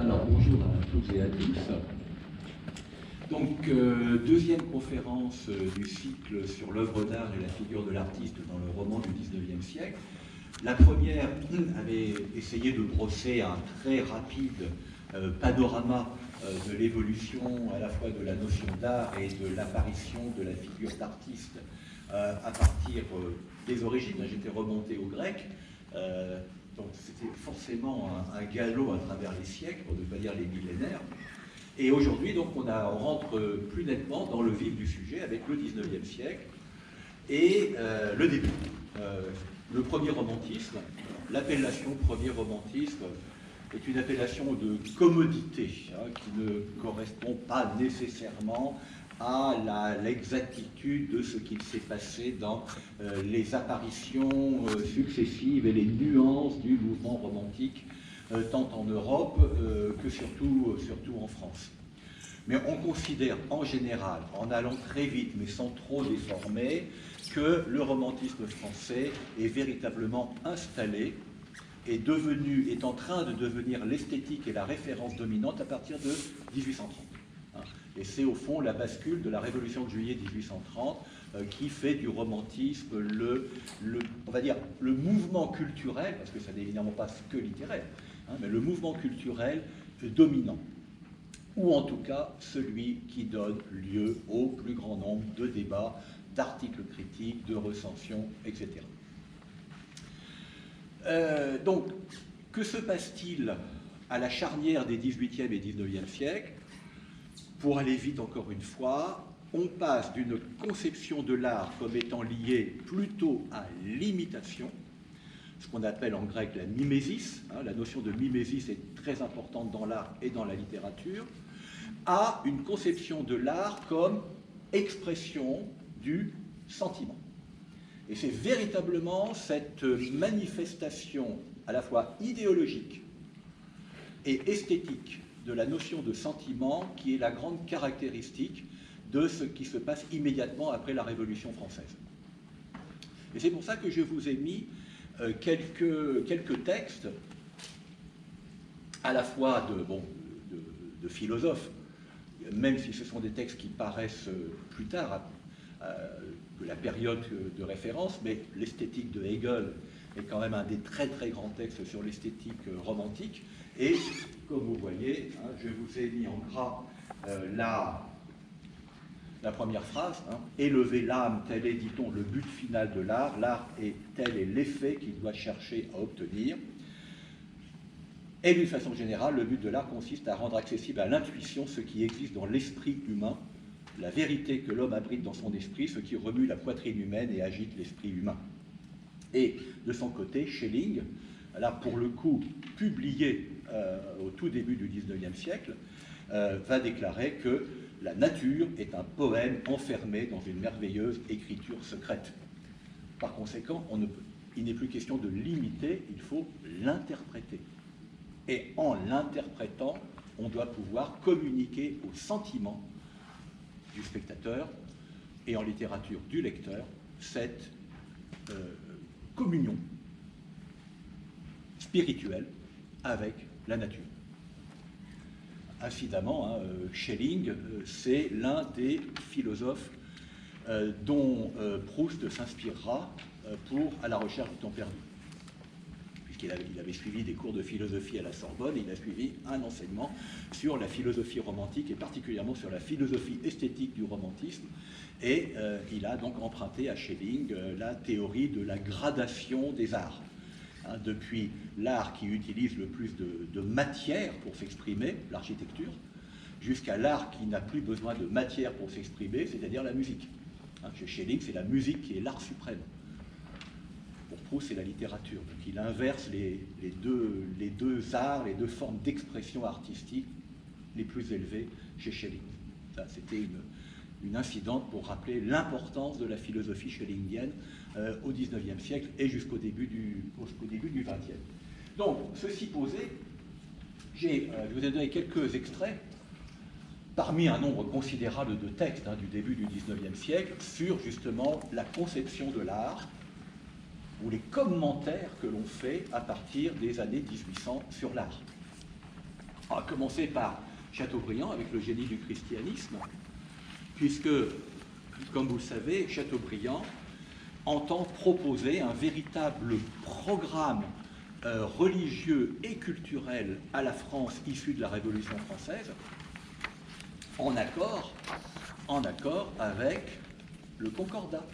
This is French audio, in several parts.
Alors bonjour à toutes et à tous. Donc deuxième conférence du cycle sur l'œuvre d'art et la figure de l'artiste dans le roman du XIXe siècle. La première avait essayé de brosser un très rapide panorama de l'évolution à la fois de la notion d'art et de l'apparition de la figure d'artiste à partir des origines. J'étais remonté au grec. Donc c'était forcément un galop à travers les siècles, pour ne pas dire les millénaires. Et aujourd'hui, donc, on rentre plus nettement dans le vif du sujet avec le XIXe siècle et le début. Le premier romantisme, l'appellation premier romantisme est une appellation de commodité qui ne correspond pas nécessairement à l'exactitude de ce qu'il s'est passé dans les apparitions successives et les nuances du mouvement romantique, tant en Europe que surtout en France. Mais on considère en général, en allant très vite mais sans trop déformer, que le romantisme français est véritablement installé, est en train de devenir l'esthétique et la référence dominante à partir de 1830. Et c'est au fond la bascule de la Révolution de juillet 1830 qui fait du romantisme on va dire, le mouvement culturel, parce que ça n'est évidemment pas que littéraire, mais le mouvement culturel dominant, ou en tout cas celui qui donne lieu au plus grand nombre de débats, d'articles critiques, de recensions, etc. Donc, que se passe-t-il à la charnière des XVIIIe et XIXe siècles? Pour aller vite encore une fois, on passe d'une conception de l'art comme étant liée plutôt à l'imitation, ce qu'on appelle en grec la mimésis, la notion de mimésis est très importante dans l'art et dans la littérature, à une conception de l'art comme expression du sentiment. Et c'est véritablement cette manifestation à la fois idéologique et esthétique de la notion de sentiment qui est la grande caractéristique de ce qui se passe immédiatement après la Révolution française. Et c'est pour ça que je vous ai mis quelques textes, à la fois de philosophes, même si ce sont des textes qui paraissent plus tard que la période de référence, mais l'esthétique de Hegel est quand même un des très très grands textes sur l'esthétique romantique. Et comme vous voyez, je vous ai mis en gras la première phrase, élever l'âme, tel est, dit-on, le but final de l'art. L'art est tel est l'effet qu'il doit chercher à obtenir. Et d'une façon générale, le but de l'art consiste à rendre accessible à l'intuition ce qui existe dans l'esprit humain, la vérité que l'homme abrite dans son esprit, ce qui remue la poitrine humaine et agite l'esprit humain. Et de son côté, Schelling, là pour le coup publié au tout début du XIXe siècle, va déclarer que la nature est un poème enfermé dans une merveilleuse écriture secrète. Par conséquent, il n'est plus question de l'imiter, il faut l'interpréter. Et en l'interprétant, on doit pouvoir communiquer au sentiment du spectateur et en littérature du lecteur cette communion spirituelle avec la nature. Incidemment, Schelling, c'est l'un des philosophes dont Proust s'inspirera pour À la recherche du temps perdu. Puisqu'il avait suivi des cours de philosophie à la Sorbonne, il a suivi un enseignement sur la philosophie romantique et particulièrement sur la philosophie esthétique du romantisme. Et il a donc emprunté à Schelling la théorie de la gradation des arts. Depuis l'art qui utilise le plus de matière pour s'exprimer, l'architecture, jusqu'à l'art qui n'a plus besoin de matière pour s'exprimer, c'est-à-dire la musique. Chez Schelling, c'est la musique qui est l'art suprême. Pour Proust, c'est la littérature. Donc il inverse les deux arts, les deux formes d'expression artistique les plus élevées chez Schelling. C'était une incidente pour rappeler l'importance de la philosophie schellingienne au XIXe siècle et jusqu'au début du XXe. Donc, ceci posé, je vous ai donné quelques extraits parmi un nombre considérable de textes du début du XIXe siècle sur justement la conception de l'art ou les commentaires que l'on fait à partir des années 1800 sur l'art. On va commencer par Chateaubriand avec le génie du christianisme, puisque, comme vous le savez, Chateaubriand entend proposer un véritable programme religieux et culturel à la France issue de la Révolution française, en accord avec le Concordat,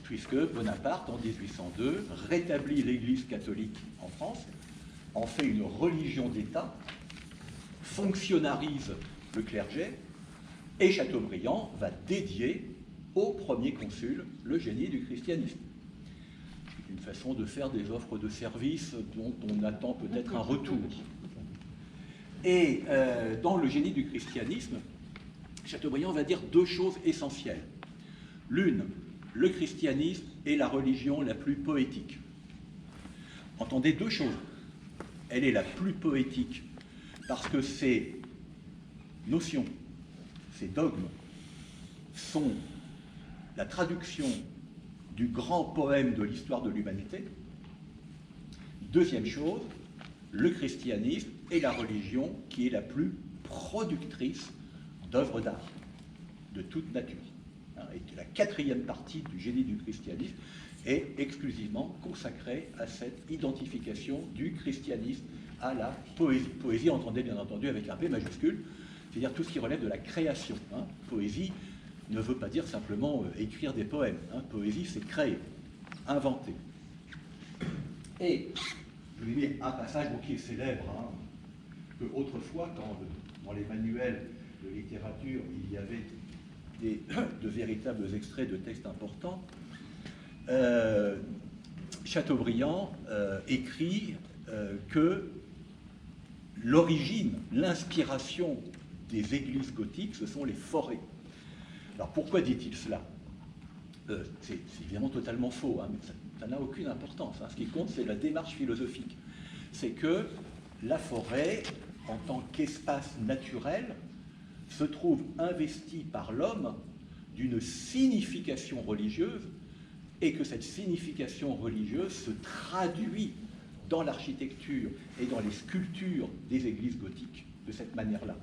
puisque Bonaparte, en 1802, rétablit l'Église catholique en France, en fait une religion d'État, fonctionnarise le clergé, et Chateaubriand va dédier au premier consul le génie du christianisme. C'est une façon de faire des offres de services dont on attend peut-être un retour. Et dans le génie du christianisme, Chateaubriand va dire deux choses essentielles. L'une, le christianisme est la religion la plus poétique. Entendez deux choses. Elle est la plus poétique parce que ses notions, ses dogmes sont la traduction du grand poème de l'histoire de l'humanité. Deuxième chose, le christianisme est la religion qui est la plus productrice d'œuvres d'art, de toute nature. Et la quatrième partie du génie du christianisme est exclusivement consacrée à cette identification du christianisme à la poésie. Poésie, entendez bien entendu avec un P majuscule, c'est-à-dire tout ce qui relève de la création. Poésie ne veut pas dire simplement écrire des poèmes. Poésie, c'est créer, inventer. Et je vous ai mis un passage qui est célèbre, que autrefois, quand dans les manuels de littérature, il y avait de véritables extraits de textes importants, Chateaubriand écrit que l'origine, l'inspiration des églises gothiques, ce sont les forêts. Alors pourquoi dit-il cela? C'est évidemment totalement faux, mais ça n'a aucune importance. Ce qui compte, c'est la démarche philosophique. C'est que la forêt, en tant qu'espace naturel, se trouve investie par l'homme d'une signification religieuse et que cette signification religieuse se traduit dans l'architecture et dans les sculptures des églises gothiques de cette manière-là.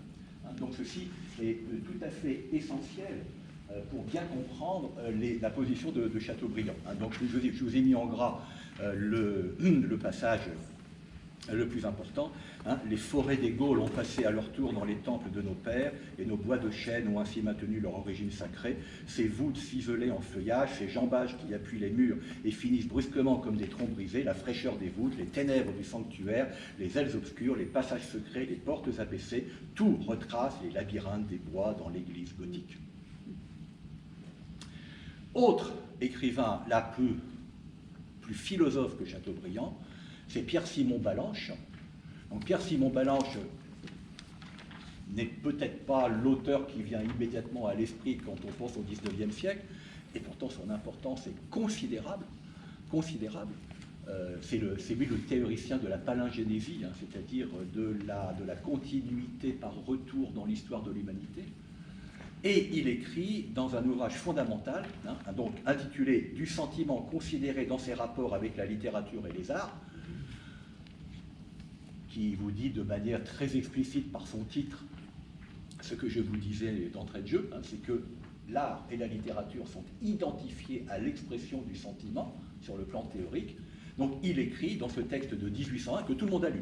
Donc ceci est tout à fait essentiel pour bien comprendre la position de Chateaubriand. Donc je vous ai mis en gras le passage le plus important. Les forêts des Gaules ont passé à leur tour dans les temples de nos pères, et nos bois de chêne ont ainsi maintenu leur origine sacrée. Ces voûtes ciselées en feuillage, ces jambages qui appuient les murs et finissent brusquement comme des troncs brisés, la fraîcheur des voûtes, les ténèbres du sanctuaire, les ailes obscures, les passages secrets, les portes abaissées, tout retrace les labyrinthes des bois dans l'église gothique. Autre écrivain, là plus philosophe que Chateaubriand, c'est Pierre-Simon Ballanche. Donc Pierre-Simon Ballanche n'est peut-être pas l'auteur qui vient immédiatement à l'esprit quand on pense au XIXe siècle, et pourtant son importance est considérable. C'est lui le théoricien de la palingénésie, c'est-à-dire de la continuité par retour dans l'histoire de l'humanité. Et il écrit dans un ouvrage fondamental, donc intitulé « Du sentiment considéré dans ses rapports avec la littérature et les arts », qui vous dit de manière très explicite par son titre ce que je vous disais d'entrée de jeu, c'est que l'art et la littérature sont identifiés à l'expression du sentiment sur le plan théorique. Donc il écrit dans ce texte de 1801 que tout le monde a lu.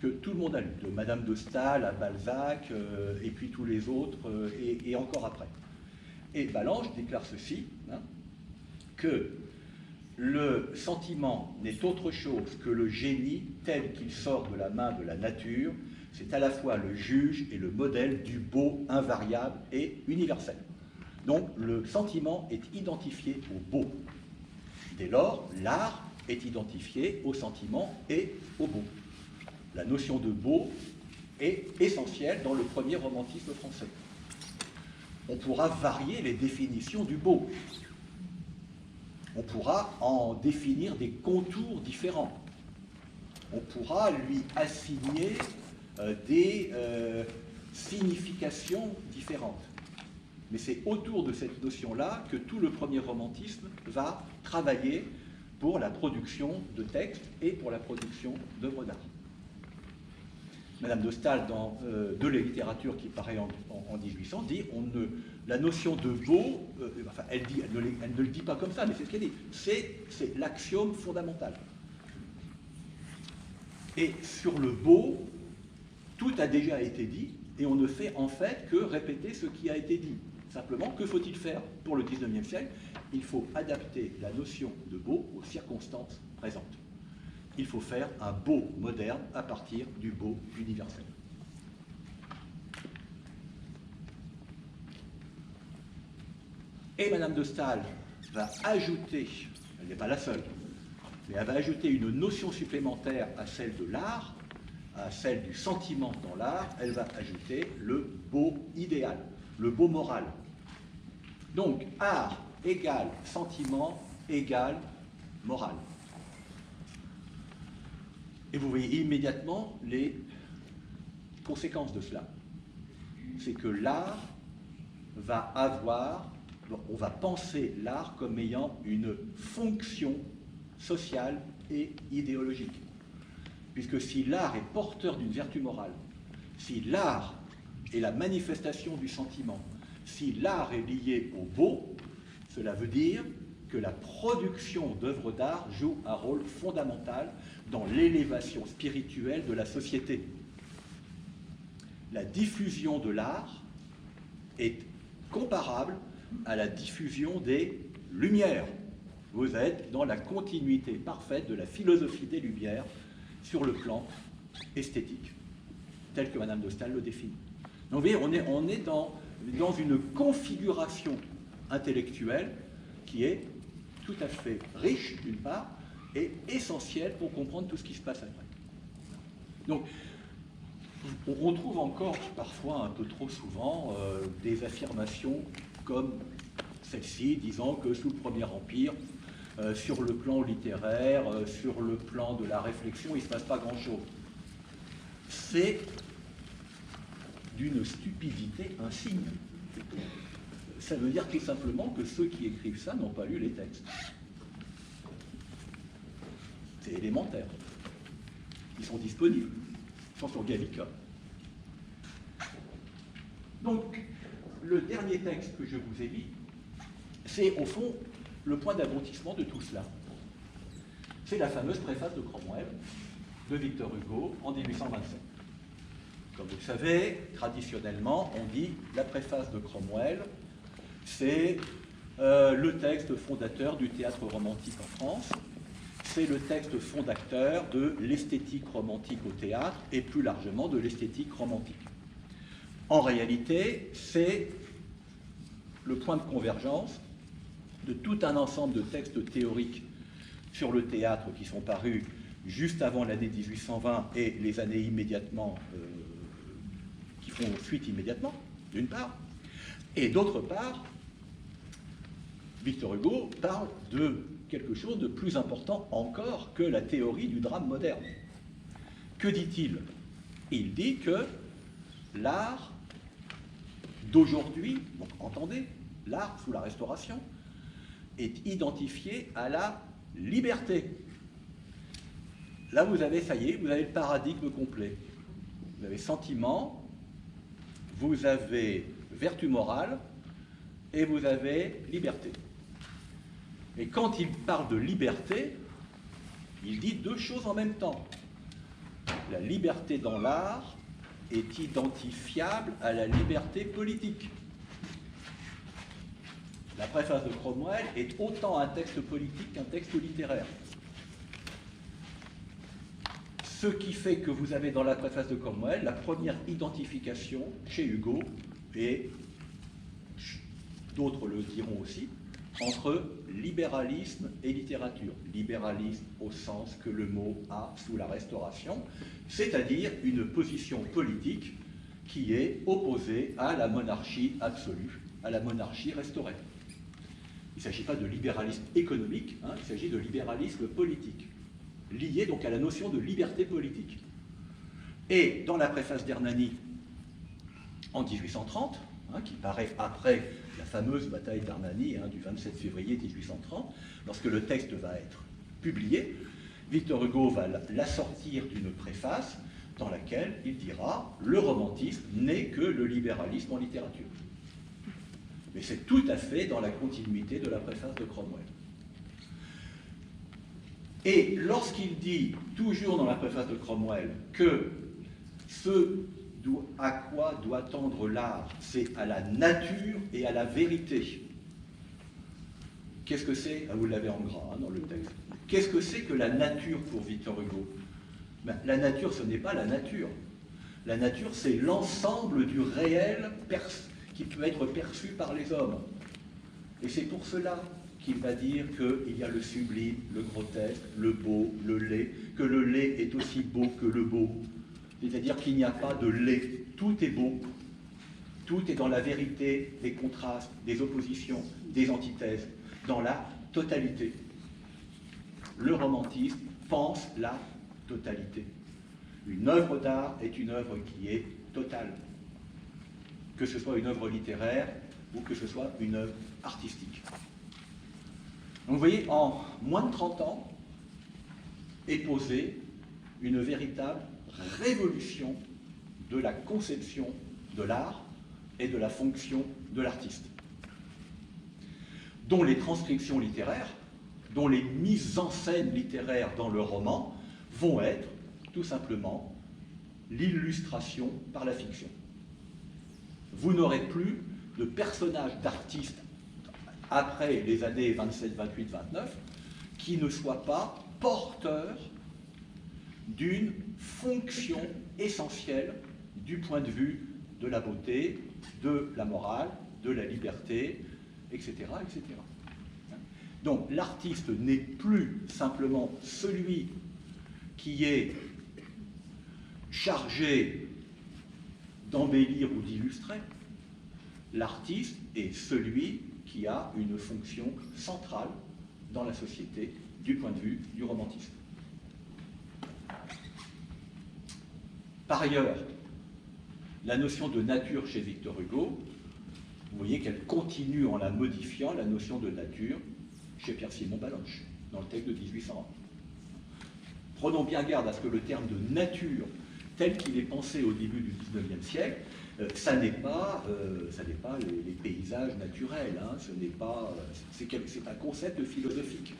De Madame de Staël à Balzac, et puis tous les autres, et encore après. Et Ballanche déclare ceci, que le sentiment n'est autre chose que le génie tel qu'il sort de la main de la nature, c'est à la fois le juge et le modèle du beau invariable et universel. Donc le sentiment est identifié au beau. Dès lors, l'art est identifié au sentiment et au beau. La notion de beau est essentielle dans le premier romantisme français. On pourra varier les définitions du beau. On pourra en définir des contours différents. On pourra lui assigner des significations différentes. Mais c'est autour de cette notion-là que tout le premier romantisme va travailler pour la production de textes et pour la production d'œuvres d'art. Madame de Staël, dans De la littérature qui paraît en 1800, dit la notion de beau, enfin, elle ne le dit pas comme ça, mais c'est ce qu'elle dit, c'est l'axiome fondamental. Et sur le beau, tout a déjà été dit, et on ne fait en fait que répéter ce qui a été dit. Simplement, que faut-il faire pour le XIXe siècle? Il faut adapter la notion de beau aux circonstances présentes. Il faut faire un beau moderne à partir du beau universel. Et Madame de Staël va ajouter, elle n'est pas la seule, mais elle va ajouter une notion supplémentaire à celle de l'art, à celle du sentiment dans l'art, elle va ajouter le beau idéal, le beau moral. Donc, art égale sentiment égale moral. Et vous voyez immédiatement les conséquences de cela. C'est que l'art va avoir, on va penser l'art comme ayant une fonction sociale et idéologique. Puisque si l'art est porteur d'une vertu morale, si l'art est la manifestation du sentiment, si l'art est lié au beau, cela veut dire que la production d'œuvres d'art joue un rôle fondamental dans l'élévation spirituelle de la société. La diffusion de l'art est comparable à la diffusion des Lumières. Vous êtes dans la continuité parfaite de la philosophie des Lumières sur le plan esthétique, tel que Madame de Staël le définit. Donc vous voyez, on est dans une configuration intellectuelle qui est tout à fait riche, d'une part, et essentielle pour comprendre tout ce qui se passe après. Donc, on trouve encore parfois, un peu trop souvent, des affirmations comme celle-ci, disant que sous le Premier Empire, sur le plan littéraire, sur le plan de la réflexion, il ne se passe pas grand-chose. C'est d'une stupidité insigne. Ça veut dire tout simplement que ceux qui écrivent ça n'ont pas lu les textes. C'est élémentaire. Ils sont disponibles. Ils sont sur Gallica. Donc, le dernier texte que je vous ai mis, c'est au fond le point d'aboutissement de tout cela. C'est la fameuse préface de Cromwell de Victor Hugo en 1827. Comme vous le savez, traditionnellement, on dit la préface de Cromwell, c'est le texte fondateur du théâtre romantique en France, c'est le texte fondateur de l'esthétique romantique au théâtre et plus largement de l'esthétique romantique. En réalité, c'est le point de convergence de tout un ensemble de textes théoriques sur le théâtre qui sont parus juste avant l'année 1820 et les années immédiatement, qui font suite immédiatement, d'une part, et d'autre part, Victor Hugo parle de quelque chose de plus important encore que la théorie du drame moderne. Que dit-il? Il dit que l'art d'aujourd'hui, donc entendez, l'art sous la Restauration, est identifié à la liberté. Là, vous avez, ça y est, vous avez le paradigme complet. Vous avez sentiment, vous avez vertu morale, et vous avez liberté. Et quand il parle de liberté, il dit deux choses en même temps. La liberté dans l'art est identifiable à la liberté politique. La préface de Cromwell est autant un texte politique qu'un texte littéraire. Ce qui fait que vous avez dans la préface de Cromwell la première identification chez Hugo, et d'autres le diront aussi, entre libéralisme et littérature. Libéralisme au sens que le mot a sous la Restauration, c'est-à-dire une position politique qui est opposée à la monarchie absolue, à la monarchie restaurée. Il ne s'agit pas de libéralisme économique, hein, il s'agit de libéralisme politique, lié donc à la notion de liberté politique. Et dans la préface d'Hernani, en 1830, hein, qui paraît après la fameuse bataille d'Hernani du 27 février 1830, lorsque le texte va être publié, Victor Hugo va l'assortir d'une préface dans laquelle il dira « le romantisme n'est que le libéralisme en littérature ». Mais c'est tout à fait dans la continuité de la préface de Cromwell. Et lorsqu'il dit, toujours dans la préface de Cromwell, que ce à quoi doit tendre l'art, c'est à la nature et à la vérité. Qu'est-ce que c'est? Vous l'avez en gras dans le texte. Qu'est-ce que c'est que la nature pour Victor Hugo? Ben, la nature, ce n'est pas la nature. La nature, c'est l'ensemble du réel qui peut être perçu par les hommes. Et c'est pour cela qu'il va dire qu'il y a le sublime, le grotesque, le beau, le laid, que le laid est aussi beau que le beau. C'est-à-dire qu'il n'y a pas de laid, tout est beau. Tout est dans la vérité, des contrastes, des oppositions, des antithèses, dans la totalité. Le romantisme pense la totalité. Une œuvre d'art est une œuvre qui est totale. Que ce soit une œuvre littéraire ou que ce soit une œuvre artistique. Donc vous voyez, en moins de 30 ans est posée une véritable révolution de la conception de l'art et de la fonction de l'artiste, dont les transcriptions littéraires, dont les mises en scène littéraires dans le roman vont être tout simplement l'illustration par la fiction. Vous n'aurez plus de personnages d'artistes après les années 27, 28, 29 qui ne soient pas porteurs d'une fonction essentielle du point de vue de la beauté, de la morale, de la liberté, etc., etc. Donc l'artiste n'est plus simplement celui qui est chargé d'embellir ou d'illustrer. L'artiste est celui qui a une fonction centrale dans la société du point de vue du romantisme. Par ailleurs, la notion de nature chez Victor Hugo, vous voyez qu'elle continue en la modifiant, la notion de nature, chez Pierre-Simon Ballanche, dans le texte de 1801. Prenons bien garde à ce que le terme de nature, tel qu'il est pensé au début du XIXe siècle, ça n'est pas les paysages naturels, hein, c'est un concept philosophique,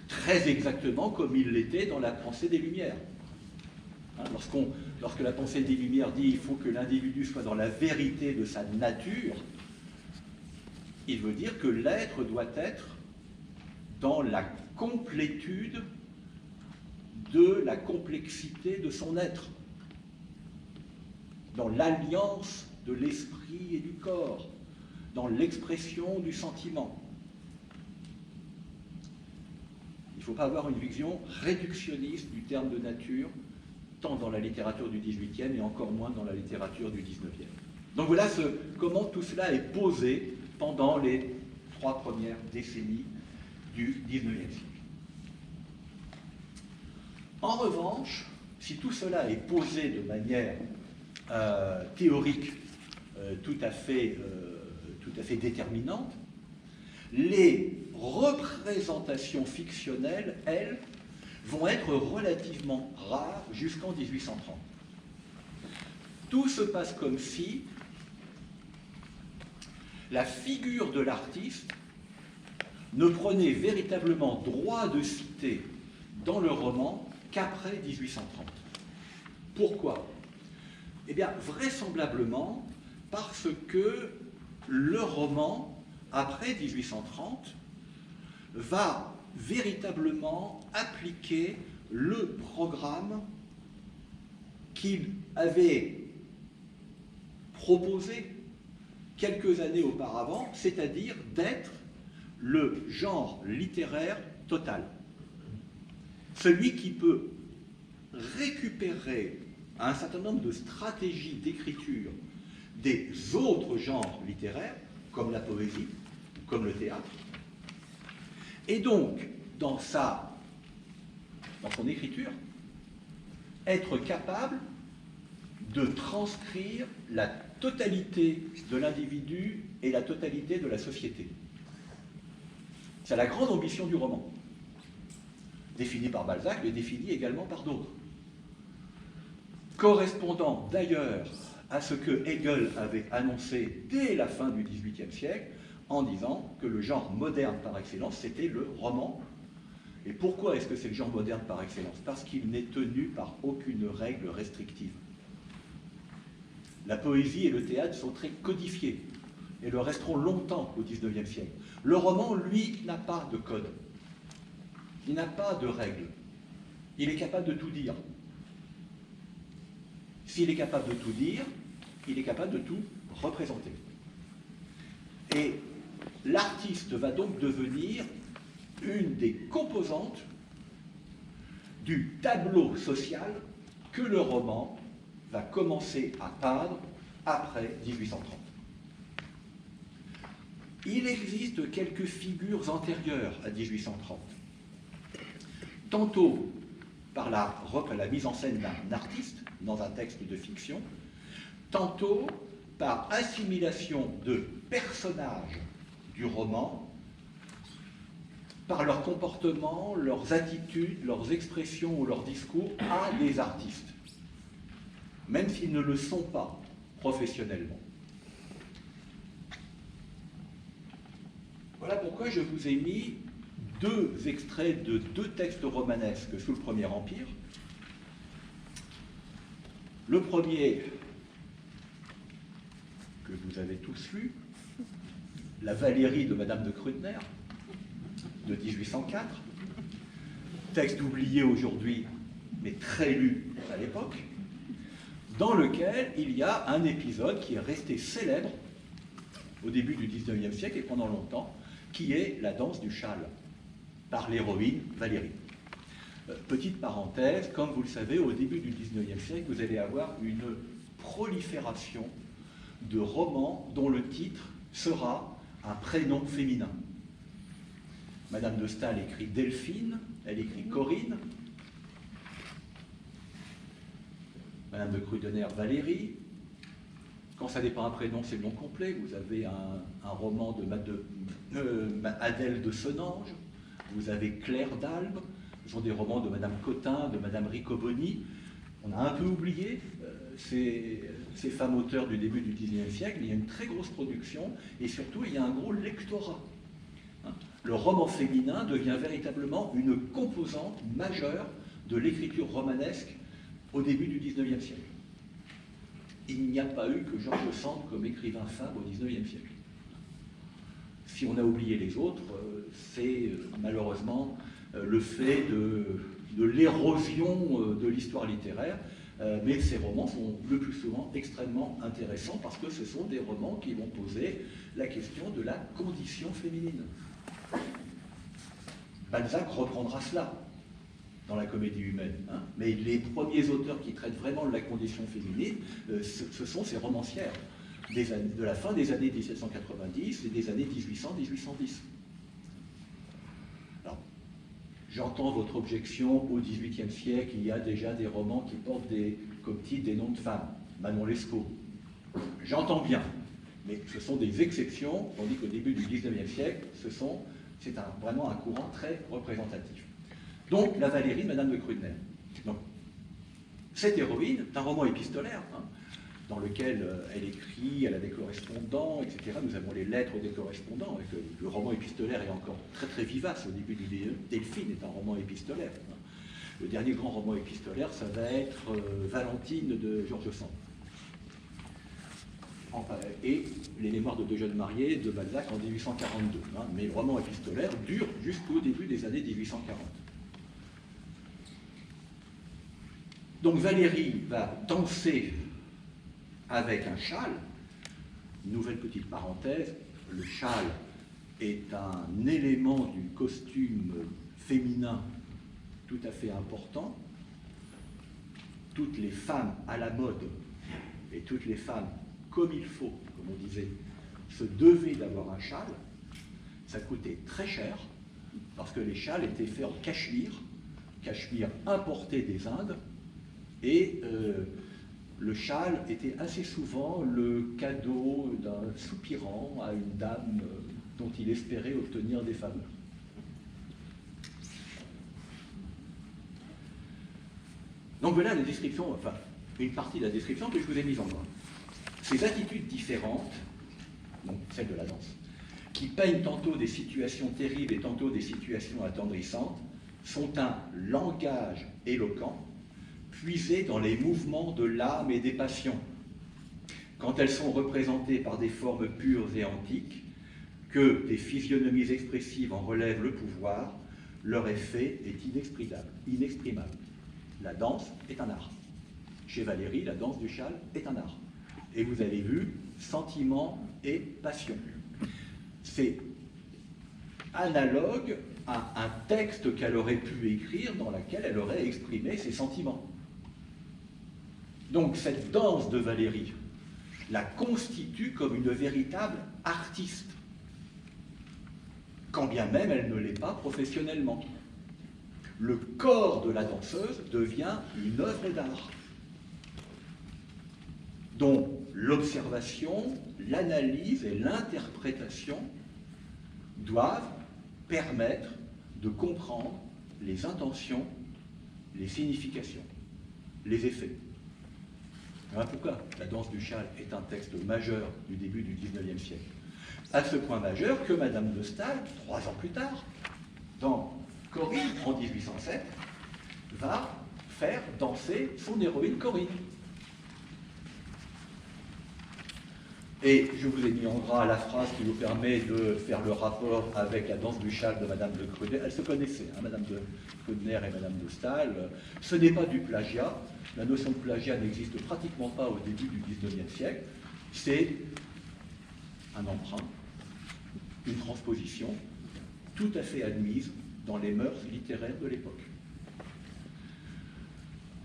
très exactement comme il l'était dans la pensée des Lumières. Hein, lorsque la pensée des Lumières dit qu'il faut que l'individu soit dans la vérité de sa nature, il veut dire que l'être doit être dans la complétude de la complexité de son être, dans l'alliance de l'esprit et du corps, dans l'expression du sentiment. Il ne faut pas avoir une vision réductionniste du terme de nature, tant dans la littérature du XVIIIe et encore moins dans la littérature du XIXe. Donc voilà comment tout cela est posé pendant les 3 premières décennies du XIXe siècle. En revanche, si tout cela est posé de manière théorique tout à fait déterminante, les représentations fictionnelles, elles, vont être relativement rares jusqu'en 1830. Tout se passe comme si la figure de l'artiste ne prenait véritablement droit de cité dans le roman qu'après 1830. Pourquoi? Eh bien, vraisemblablement parce que le roman, après 1830, va véritablement appliquer le programme qu'il avait proposé quelques années auparavant, c'est-à-dire d'être le genre littéraire total. Celui qui peut récupérer un certain nombre de stratégies d'écriture des autres genres littéraires, comme la poésie, comme le théâtre, et donc, dans son écriture, être capable de transcrire la totalité de l'individu et la totalité de la société. C'est la grande ambition du roman, définie par Balzac, mais définie également par d'autres. correspondant d'ailleurs à ce que Hegel avait annoncé dès la fin du XVIIIe siècle, en disant que le genre moderne par excellence, c'était le roman. Et pourquoi est-ce que c'est le genre moderne par excellence? Parce qu'il n'est tenu par aucune règle restrictive. La poésie et le théâtre sont très codifiés, et le resteront longtemps au XIXe siècle. Le roman, lui, n'a pas de code. Il n'a pas de règles. Il est capable de tout dire. S'il est capable de tout dire, il est capable de tout représenter. Et l'artiste va donc devenir une des composantes du tableau social que le roman va commencer à peindre après 1830. Il existe quelques figures antérieures à 1830. Tantôt par la mise en scène d'un artiste dans un texte de fiction, tantôt par assimilation de personnages du roman, par leur comportement, leurs attitudes, leurs expressions ou leurs discours à des artistes, même s'ils ne le sont pas professionnellement. Voilà pourquoi je vous ai mis deux extraits de deux textes romanesques sous le Premier Empire. Le premier, que vous avez tous lu, La Valérie de Madame de Krüdener, de 1804, texte oublié aujourd'hui, mais très lu à l'époque, dans lequel il y a un épisode qui est resté célèbre au début du XIXe siècle et pendant longtemps, qui est la danse du châle, par l'héroïne Valérie. Petite parenthèse, comme vous le savez, au début du XIXe siècle, vous allez avoir une prolifération de romans dont le titre sera un prénom féminin. Madame de Staël écrit Delphine, elle écrit Corinne. Madame de Krüdener, Valérie. Quand ça n'est pas un prénom, c'est le nom complet. Vous avez un roman de Adèle de Senange, vous avez Claire d'Albe, ce sont des romans de Madame Cotin, de Madame Riccoboni. On a un peu oublié ces femmes auteurs du début du XIXe siècle, mais il y a une très grosse production, et surtout, il y a un gros lectorat. Le roman féminin devient véritablement une composante majeure de l'écriture romanesque au début du XIXe siècle. Il n'y a pas eu que George Sand comme écrivain femme au XIXe siècle. Si on a oublié les autres, c'est malheureusement le fait de l'érosion de l'histoire littéraire, mais ces romans sont le plus souvent extrêmement intéressants parce que ce sont des romans qui vont poser la question de la condition féminine. Balzac reprendra cela dans la Comédie humaine, hein, mais les premiers auteurs qui traitent vraiment de la condition féminine, ce sont ces romancières de la fin des années 1790 et des années 1800-1810. Alors, j'entends votre objection, au XVIIIe siècle, il y a déjà des romans qui portent comme titre des noms de femmes, Manon Lescaut. J'entends bien, mais ce sont des exceptions, tandis qu'au début du XIXe siècle, c'est vraiment un courant très représentatif. Donc, la Valérie de Madame de Krüdener. Donc, cette héroïne est un roman épistolaire, hein, dans lequel elle écrit, elle a des correspondants, etc. Nous avons les lettres des correspondants, et que le roman épistolaire est encore très très vivace au début du Delphine est un roman épistolaire. Hein. Le dernier grand roman épistolaire, ça va être Valentine de George Sand. Et les mémoires de deux jeunes mariés de Balzac en 1842. Hein, mais le roman épistolaire dure jusqu'au début des années 1840. Donc Valérie va danser avec un châle. Nouvelle petite parenthèse, le châle est un élément du costume féminin tout à fait important. Toutes les femmes à la mode et toutes les femmes comme il faut, comme on disait, se devaient d'avoir un châle. Ça coûtait très cher parce que les châles étaient faits en cachemire importé des Indes, et le châle était assez souvent le cadeau d'un soupirant à une dame dont il espérait obtenir des faveurs. Donc voilà les descriptions, enfin, une partie de la description que je vous ai mise en gras. Ces attitudes différentes, donc celle de la danse, qui peignent tantôt des situations terribles et tantôt des situations attendrissantes, sont un langage éloquent, puisé dans les mouvements de l'âme et des passions. Quand elles sont représentées par des formes pures et antiques, que des physionomies expressives en relèvent le pouvoir, leur effet est inexprimable. La danse est un art. Chez Valéry, la danse du châle est un art. Et vous avez vu, sentiment et passion. C'est analogue à un texte qu'elle aurait pu écrire dans lequel elle aurait exprimé ses sentiments. Donc cette danse de Valéry la constitue comme une véritable artiste, quand bien même elle ne l'est pas professionnellement. Le corps de la danseuse devient une œuvre d'art, dont l'observation, l'analyse et l'interprétation doivent permettre de comprendre les intentions, les significations, les effets. Voilà pourquoi la danse du châle est un texte majeur du début du XIXe siècle. À ce point majeur que Madame de Staël, 3 ans plus tard, dans Corinne, en 1807, va faire danser son héroïne Corinne. Et je vous ai mis en gras la phrase qui vous permet de faire le rapport avec la danse du châle de Madame de Krüdener. Elles se connaissaient, hein, Madame de Krüdener et Madame de Staël. Ce n'est pas du plagiat. La notion de plagiat n'existe pratiquement pas au début du XIXe siècle. C'est un emprunt, une transposition tout à fait admise dans les mœurs littéraires de l'époque.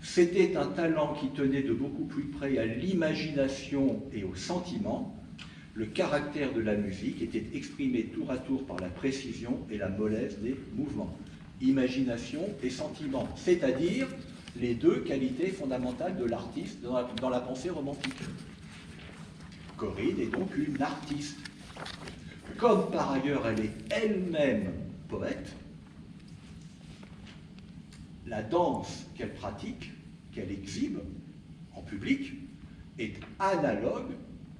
C'était un talent qui tenait de beaucoup plus près à l'imagination et au sentiment. Le caractère de la musique était exprimé tour à tour par la précision et la mollesse des mouvements. Imagination et sentiment, c'est-à-dire les deux qualités fondamentales de l'artiste dans la pensée romantique. Corinne est donc une artiste. Comme par ailleurs elle est elle-même poète, la danse qu'elle pratique, qu'elle exhibe en public, est analogue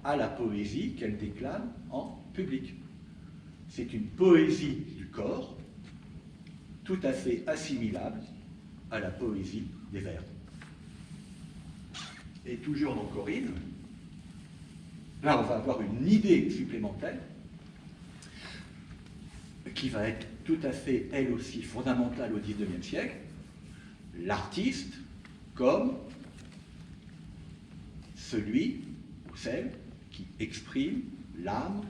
à la poésie qu'elle déclame en public. C'est une poésie du corps, tout à fait assimilable à la poésie des vers. Et toujours dans Corinne, là on va avoir une idée supplémentaire qui va être tout à fait, elle aussi, fondamentale au XIXe siècle, l'artiste comme celui ou celle qui exprime l'âme,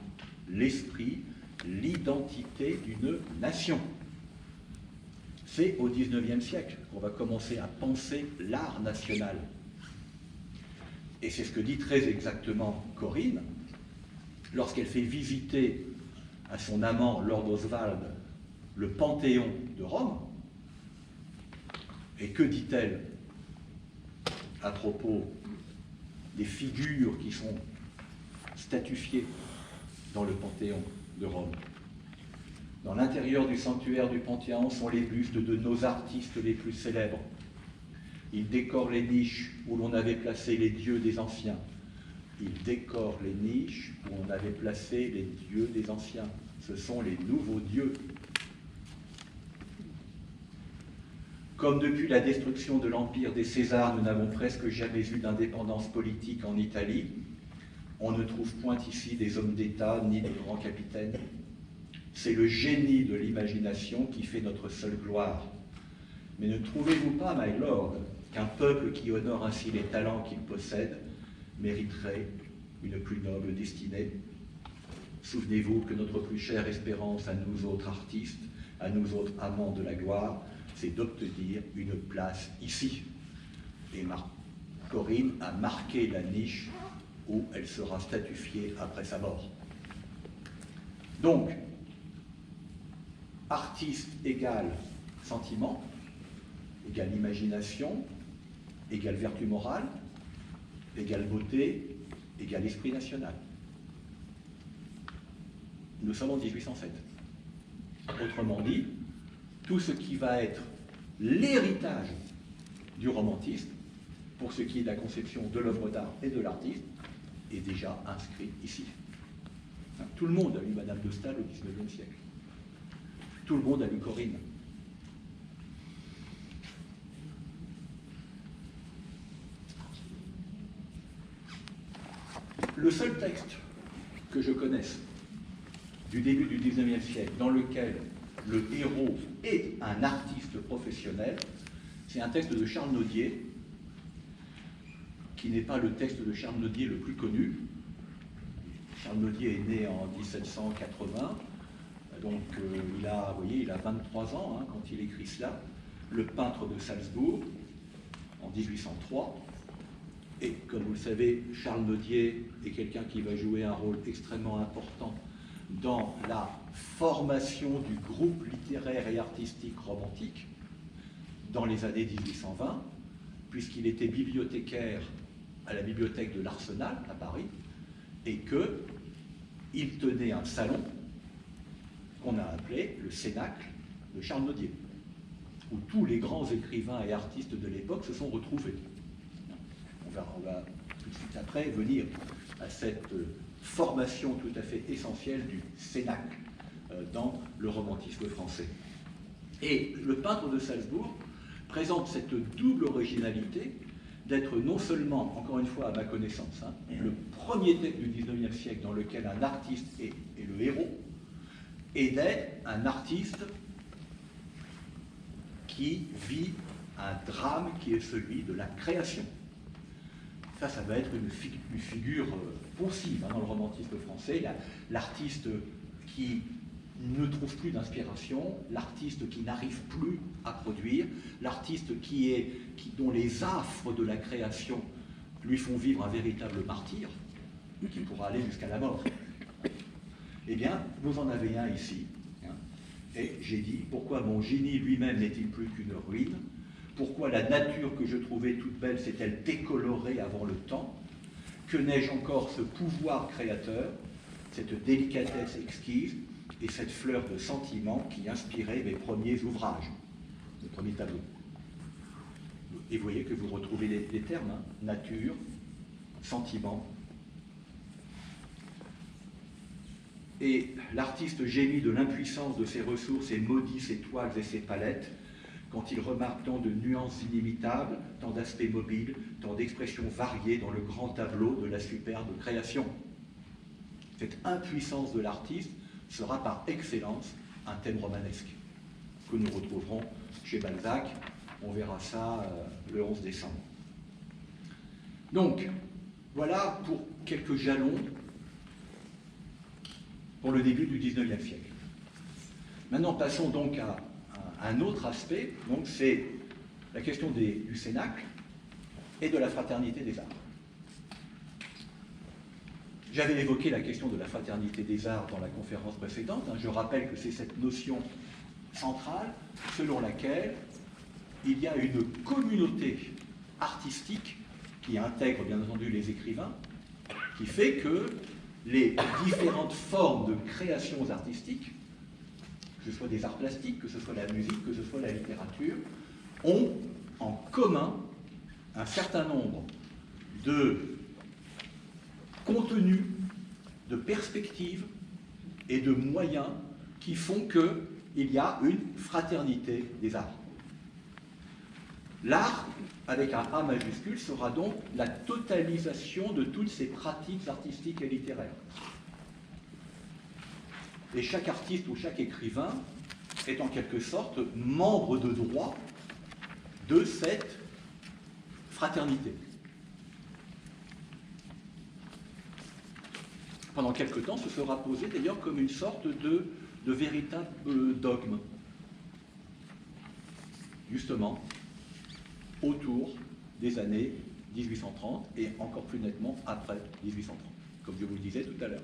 l'esprit, l'identité d'une nation. C'est au XIXe siècle qu'on va commencer à penser l'art national. Et c'est ce que dit très exactement Corinne lorsqu'elle fait visiter à son amant Lord Oswald le Panthéon de Rome. Et que dit-elle à propos des figures qui sont statufiées dans le Panthéon de Rome? Dans l'intérieur du sanctuaire du Panthéon sont les bustes de nos artistes les plus célèbres. Ils décorent les niches où l'on avait placé les dieux des anciens. Ils décorent les niches où on avait placé les dieux des anciens. Ce sont les nouveaux dieux. Comme depuis la destruction de l'empire des Césars, nous n'avons presque jamais eu d'indépendance politique en Italie, on ne trouve point ici des hommes d'État ni de grands capitaines. C'est le génie de l'imagination qui fait notre seule gloire. Mais ne trouvez-vous pas, my lord, qu'un peuple qui honore ainsi les talents qu'il possède mériterait une plus noble destinée? Souvenez-vous que notre plus chère espérance à nous autres artistes, à nous autres amants de la gloire, c'est d'obtenir une place ici. Et Corinne a marqué la niche où elle sera statufiée après sa mort. Donc, artiste égale sentiment, égale imagination, égale vertu morale, égale beauté, égale esprit national. Nous sommes en 1807. Autrement dit, tout ce qui va être l'héritage du romantisme pour ce qui est de la conception de l'œuvre d'art et de l'artiste, est déjà inscrit ici. Enfin, tout le monde a lu Madame de Staël au XIXe siècle. Tout le monde a lu Corinne. Le seul texte que je connaisse du début du XIXe siècle dans lequel le héros est un artiste professionnel, c'est un texte de Charles Nodier, qui n'est pas le texte de Charles Nodier le plus connu. Charles Nodier est né en 1780, donc il a 23 ans quand il écrit cela, le peintre de Salzbourg, en 1803. Et comme vous le savez, Charles Nodier est quelqu'un qui va jouer un rôle extrêmement important dans la formation du groupe littéraire et artistique romantique dans les années 1820, puisqu'il était bibliothécaire à la bibliothèque de l'Arsenal à Paris, et qu'il tenait un salon qu'on a appelé le Cénacle de Charles Nodier, où tous les grands écrivains et artistes de l'époque se sont retrouvés. On va tout de suite après venir à cette formation tout à fait essentielle du Cénacle dans le romantisme français. Et le peintre de Salzbourg présente cette double originalité d'être non seulement, encore une fois à ma connaissance, le premier texte du XIXe siècle dans lequel un artiste est le héros, et d'être un artiste qui vit un drame qui est celui de la création. Ça va être une figure ponctive dans le romantisme français, l'artiste qui ne trouve plus d'inspiration, l'artiste qui n'arrive plus à produire, l'artiste dont les affres de la création lui font vivre un véritable martyre, qui pourra aller jusqu'à la mort. Eh bien, vous en avez un ici. Et j'ai dit, pourquoi mon génie lui-même n'est-il plus qu'une ruine? Pourquoi la nature que je trouvais toute belle s'est-elle décolorée avant le temps? Que n'ai-je encore ce pouvoir créateur, cette délicatesse exquise et cette fleur de sentiment qui inspirait mes premiers ouvrages, mes premiers tableaux? Et vous voyez que vous retrouvez les termes, nature, sentiment. Et l'artiste gémit de l'impuissance de ses ressources et maudit ses toiles et ses palettes, quand il remarque tant de nuances inimitables, tant d'aspects mobiles, tant d'expressions variées dans le grand tableau de la superbe création. Cette impuissance de l'artiste sera par excellence un thème romanesque que nous retrouverons chez Balzac. On verra ça le 11 décembre. Donc, voilà pour quelques jalons pour le début du XIXe siècle. Maintenant, passons donc à un autre aspect, donc c'est la question du Cénacle et de la fraternité des arts. J'avais évoqué la question de la fraternité des arts dans la conférence précédente. Je rappelle que c'est cette notion centrale selon laquelle il y a une communauté artistique qui intègre bien entendu les écrivains, qui fait que les différentes formes de créations artistiques, que ce soit des arts plastiques, que ce soit la musique, que ce soit la littérature, ont en commun un certain nombre de contenus, de perspectives et de moyens qui font qu'il y a une fraternité des arts. L'art, avec un A majuscule, sera donc la totalisation de toutes ces pratiques artistiques et littéraires. Et chaque artiste ou chaque écrivain est en quelque sorte membre de droit de cette fraternité. Pendant quelque temps, ce sera posé d'ailleurs comme une sorte de véritable dogme. Justement, autour des années 1830 et encore plus nettement après 1830, comme je vous le disais tout à l'heure.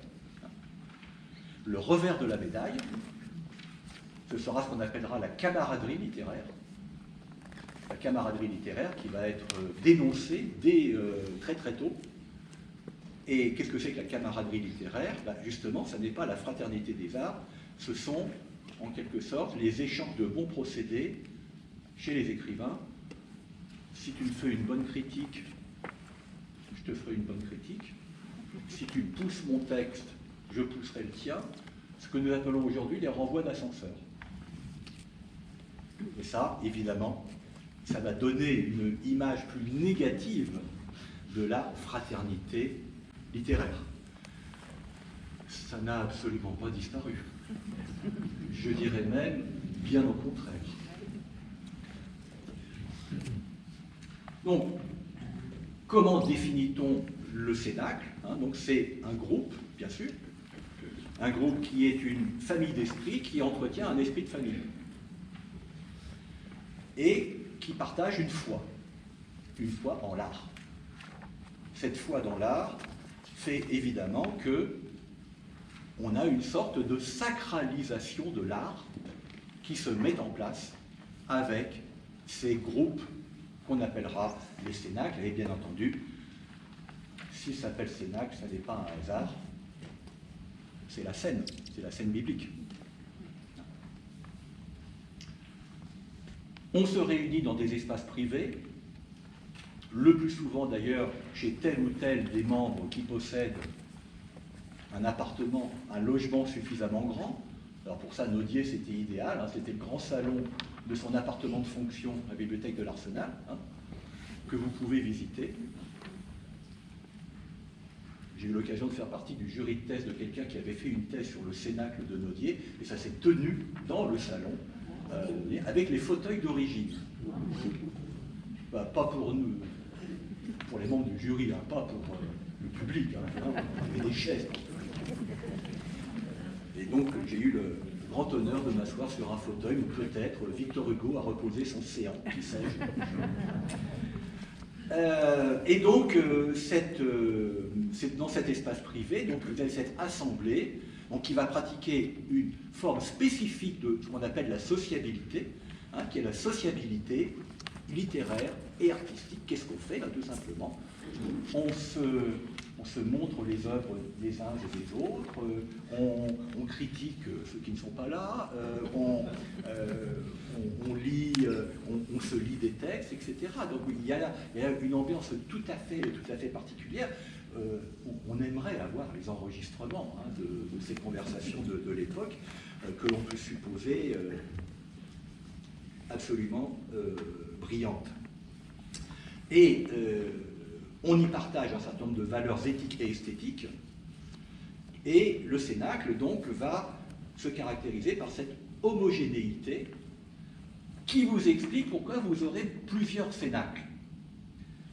Le revers de la médaille, ce sera ce qu'on appellera la camaraderie littéraire. La camaraderie littéraire qui va être dénoncée dès très très tôt. Et qu'est-ce que c'est que la camaraderie littéraire? Justement, ça n'est pas la fraternité des arts, ce sont en quelque sorte les échanges de bons procédés chez les écrivains si tu me fais une bonne critique, je te ferai une bonne critique. Si tu pousses mon texte, je pousserai le tien. Ce que nous appelons aujourd'hui les renvois d'ascenseur. Et ça, évidemment, ça va donner une image plus négative de la fraternité littéraire. Ça n'a absolument pas disparu. Je dirais même bien au contraire. Donc, comment définit-on le Cénacle? Donc, c'est un groupe, bien sûr, un groupe qui est une famille d'esprit qui entretient un esprit de famille et qui partage une foi en l'art. Cette foi dans l'art fait évidemment que on a une sorte de sacralisation de l'art qui se met en place avec ces groupes qu'on appellera les cénacles. Et bien entendu, s'ils s'appellent cénacle, ça n'est pas un hasard, c'est la scène biblique. On se réunit dans des espaces privés, le plus souvent d'ailleurs chez tel ou tel des membres qui possèdent un appartement, un logement suffisamment grand. Alors pour ça, Nodier, c'était idéal, c'était le grand salon de son appartement de fonction, la bibliothèque de l'Arsenal, que vous pouvez visiter. J'ai eu l'occasion de faire partie du jury de thèse de quelqu'un qui avait fait une thèse sur le Cénacle de Nodier, et ça s'est tenu dans le salon, avec les fauteuils d'origine. Pas pour nous, pour les membres du jury, pas pour le public, il y avait des chaises. Et donc j'ai eu le grand honneur de m'asseoir sur un fauteuil où peut-être Victor Hugo a reposé son séant, qui sais-je. Et donc, c'est dans cet espace privé, donc vous avez cette assemblée qui va pratiquer une forme spécifique de ce qu'on appelle la sociabilité, qui est la sociabilité littéraire et artistique. Qu'est-ce qu'on fait? Tout simplement, on se montre les œuvres des uns et des autres, on critique ceux qui ne sont pas là, on lit, on se lit des textes, etc. Donc il y a une ambiance tout à fait particulière. On aimerait avoir les enregistrements de ces conversations de l'époque, que l'on peut supposer absolument brillantes. Et on y partage un certain nombre de valeurs éthiques et esthétiques, et le Cénacle, donc, va se caractériser par cette homogénéité qui vous explique pourquoi vous aurez plusieurs cénacles.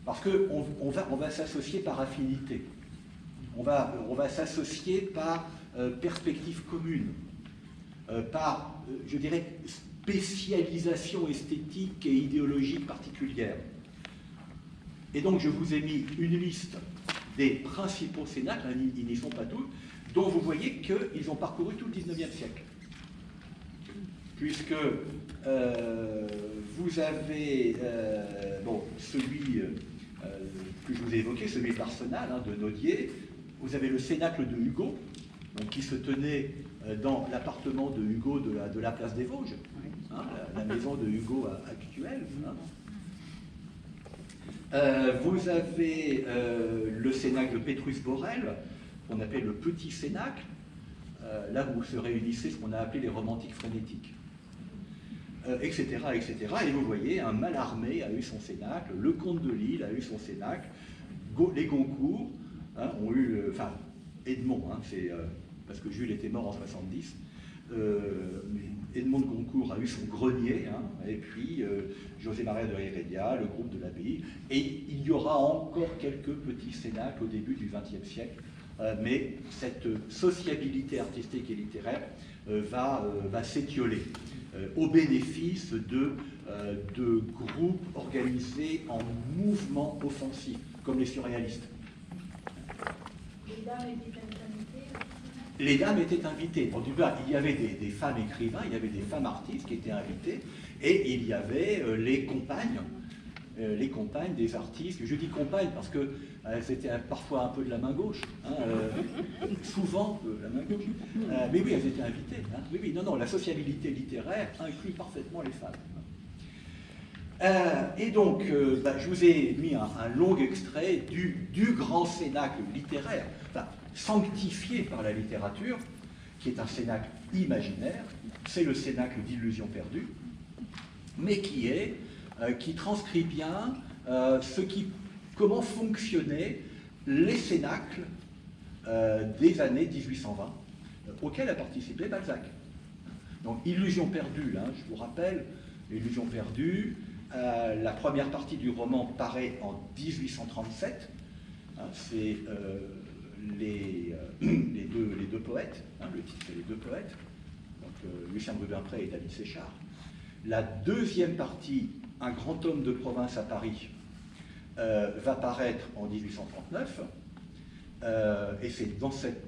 Parce qu'on va s'associer par affinité, on va s'associer par perspective commune, par, je dirais, spécialisation esthétique et idéologique particulière. Et donc je vous ai mis une liste des principaux cénacles, ils n'y sont pas tous, dont vous voyez qu'ils ont parcouru tout le XIXe siècle. Puisque vous avez celui que je vous ai évoqué, celui d'Arsenal, de Nodier. Vous avez le Cénacle de Hugo, donc, qui se tenait dans l'appartement de Hugo de la place des Vosges, la maison de Hugo actuelle. Vous avez le Cénacle de Petrus Borel, qu'on appelle le Petit Cénacle, là où se réunissaient ce qu'on a appelé les romantiques frénétiques, etc., etc. Et vous voyez, un Mallarmé a eu son Cénacle, le comte de Lille a eu son Cénacle, les Goncourt ont eu, enfin, Edmond, parce que Jules était mort en 70, Edmond de Goncourt a eu son grenier, et puis José Maria de Heredia, le groupe de l'abbaye, et il y aura encore quelques petits cénacles au début du XXe siècle, mais cette sociabilité artistique et littéraire va s'étioler au bénéfice de groupes organisés en mouvement offensif, comme les surréalistes. Les dames étaient invitées. Bon, du coup, il y avait des femmes écrivains, il y avait des femmes artistes qui étaient invitées, et il y avait les compagnes des artistes. Je dis compagnes parce que c'était parfois un peu de la main gauche, souvent de la main gauche. Mais oui, elles étaient invitées. Oui, non, la sociabilité littéraire inclut parfaitement les femmes. Et donc, je vous ai mis un long extrait du grand cénacle littéraire, enfin, sanctifié par la littérature, qui est un cénacle imaginaire, c'est le cénacle d'Illusions perdues, mais qui transcrit bien comment fonctionnaient les cénacles des années 1820, auxquels a participé Balzac. Donc, Illusions perdues, hein, je vous rappelle, Illusions perdues, la première partie du roman paraît en 1837, hein, c'est les deux poètes, hein, le titre c'est Les deux poètes, donc Lucien de Rubempré et David Séchard. La deuxième partie, Un grand homme de province à Paris, va paraître en 1839, et c'est dans cette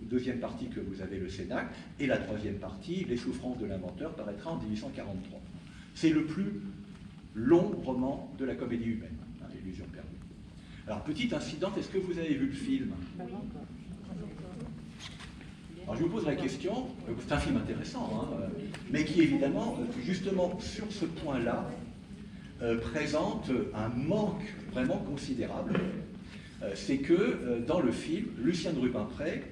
deuxième partie que vous avez le Cénacle, et la troisième partie, Les souffrances de l'inventeur, paraîtra en 1843. C'est le plus long roman de la comédie humaine, hein, Illusions perdues. Alors, petit incident, est-ce que vous avez vu le film? Alors, je vous pose la question, c'est un film intéressant, hein, mais qui évidemment, justement, sur ce point-là, présente un manque vraiment considérable. C'est que dans le film, Lucien de Rubempré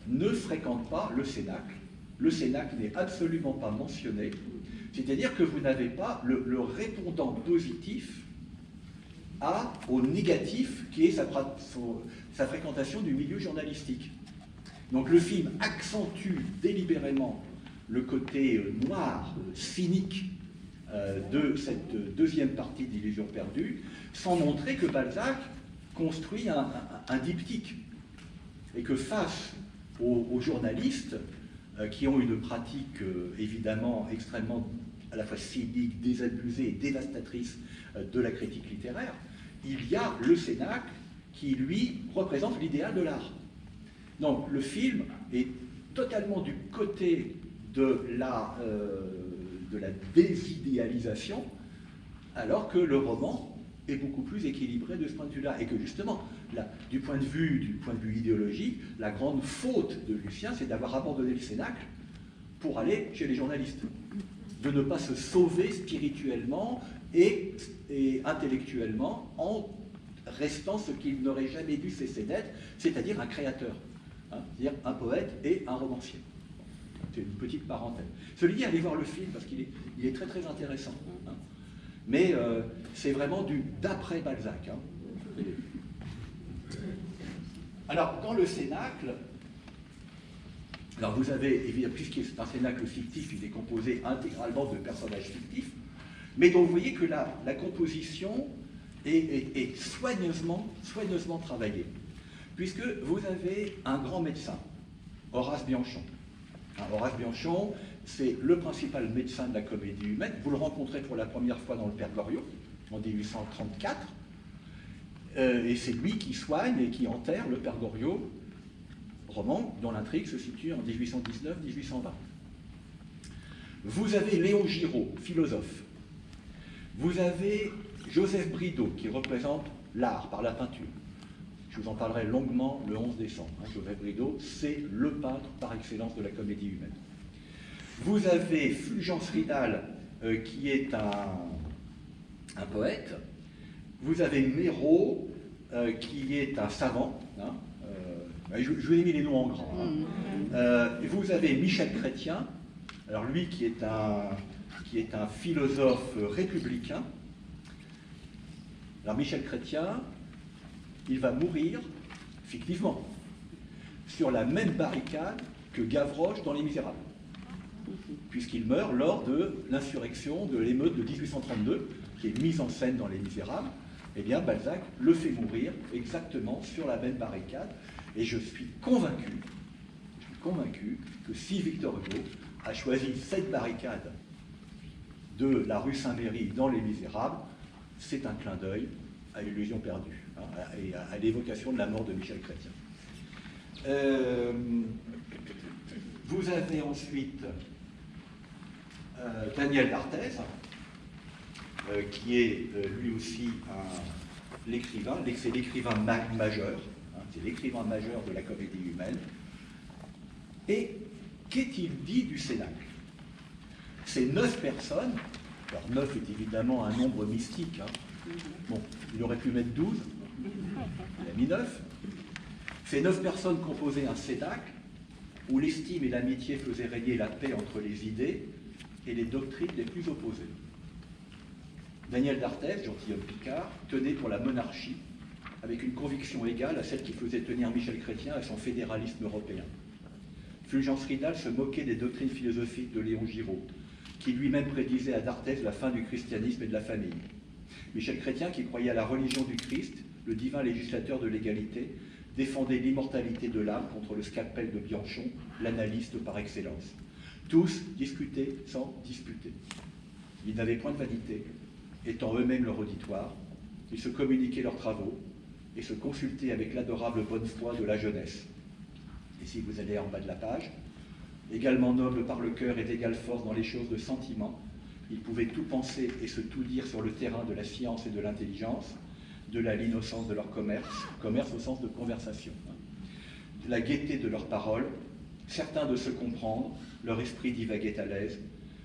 ne fréquente pas le Cénacle. Le Cénacle n'est absolument pas mentionné. C'est-à-dire que vous n'avez pas le répondant positif au négatif qui est sa fréquentation du milieu journalistique. Donc le film accentue délibérément le côté noir, cynique de cette deuxième partie d'Illusions perdues, sans montrer que Balzac construit un diptyque. Et que face aux journalistes, qui ont une pratique évidemment extrêmement à la fois cynique, désabusée et dévastatrice de la critique littéraire, il y a le Cénacle qui, lui, représente l'idéal de l'art. Donc le film est totalement du côté de la désidéalisation, alors que le roman est beaucoup plus équilibré de ce point de vue-là. Et que justement, du point de vue idéologique, la grande faute de Lucien, c'est d'avoir abandonné le Cénacle pour aller chez les journalistes. De ne pas se sauver spirituellement et intellectuellement en restant ce qu'il n'aurait jamais dû cesser d'être, c'est-à-dire un créateur, hein, c'est-à-dire un poète et un romancier. C'est une petite parenthèse. Cela dit, allez voir le film parce qu'il est très très intéressant. Hein. Mais c'est vraiment d'après Balzac. Hein. Alors, dans le Cénacle, alors vous avez, évidemment, puisqu'il est un Cénacle fictif, il est composé intégralement de personnages fictifs, mais donc vous voyez que la composition est soigneusement travaillée, puisque vous avez un grand médecin, Horace Bianchon. Horace Bianchon, c'est le principal médecin de la comédie humaine. Vous le rencontrez pour la première fois dans Le Père Goriot, en 1834, et c'est lui qui soigne et qui enterre le Père Goriot, roman dont l'intrigue se situe en 1819-1820. Vous avez Léon Giraud, philosophe. Vous avez Joseph Bridau, qui représente l'art par la peinture. Je vous en parlerai longuement le 11 décembre. Joseph Bridau, c'est le peintre par excellence de la comédie humaine. Vous avez Fulgence Ridal, qui est un poète. Vous avez Méraud, qui est un savant. Hein. Je vous ai mis les noms en grand. Hein. Vous avez Michel Chrétien, alors lui qui est un philosophe républicain. Alors Michel Chrétien, il va mourir, fictivement, sur la même barricade que Gavroche dans Les Misérables, puisqu'il meurt lors de l'insurrection de l'émeute de 1832, qui est mise en scène dans Les Misérables. Eh bien, Balzac le fait mourir exactement sur la même barricade, et je suis convaincu que si Victor Hugo a choisi cette barricade de la rue Saint-Méry dans Les Misérables, c'est un clin d'œil à Illusions perdues, hein, et à l'évocation de la mort de Michel Chrétien. Vous avez ensuite Daniel d'Arthez, qui est lui aussi l'écrivain, c'est l'écrivain majeur, hein, c'est l'écrivain majeur de la comédie humaine. Et qu'est-il dit du Cénacle? Ces 9 personnes Alors 9 est évidemment un nombre mystique. Hein. Bon, il aurait pu mettre 12, il a mis 9. Ces 9 personnes composaient un cénacle où l'estime et l'amitié faisaient régner la paix entre les idées et les doctrines les plus opposées. Daniel d'Arthez, gentilhomme Picard, tenait pour la monarchie avec une conviction égale à celle qui faisait tenir Michel Chrétien à son fédéralisme européen. Fulgence Ridal se moquait des doctrines philosophiques de Léon Giraud, qui lui-même prédisait à d'Arthez la fin du christianisme et de la famille. Michel Chrétien, qui croyait à la religion du Christ, le divin législateur de l'égalité, défendait l'immortalité de l'âme contre le scalpel de Bianchon, l'analyste par excellence. Tous discutaient sans disputer. Ils n'avaient point de vanité, étant eux-mêmes leur auditoire, ils se communiquaient leurs travaux et se consultaient avec l'adorable bonne foi de la jeunesse. Et si vous allez en bas de la page, également noble par le cœur et d'égale force dans les choses de sentiment, ils pouvaient tout penser et se tout dire sur le terrain de la science et de l'intelligence, de l'innocence de leur commerce au sens de conversation, de la gaieté de leurs paroles, certains de se comprendre, leur esprit divaguait à l'aise,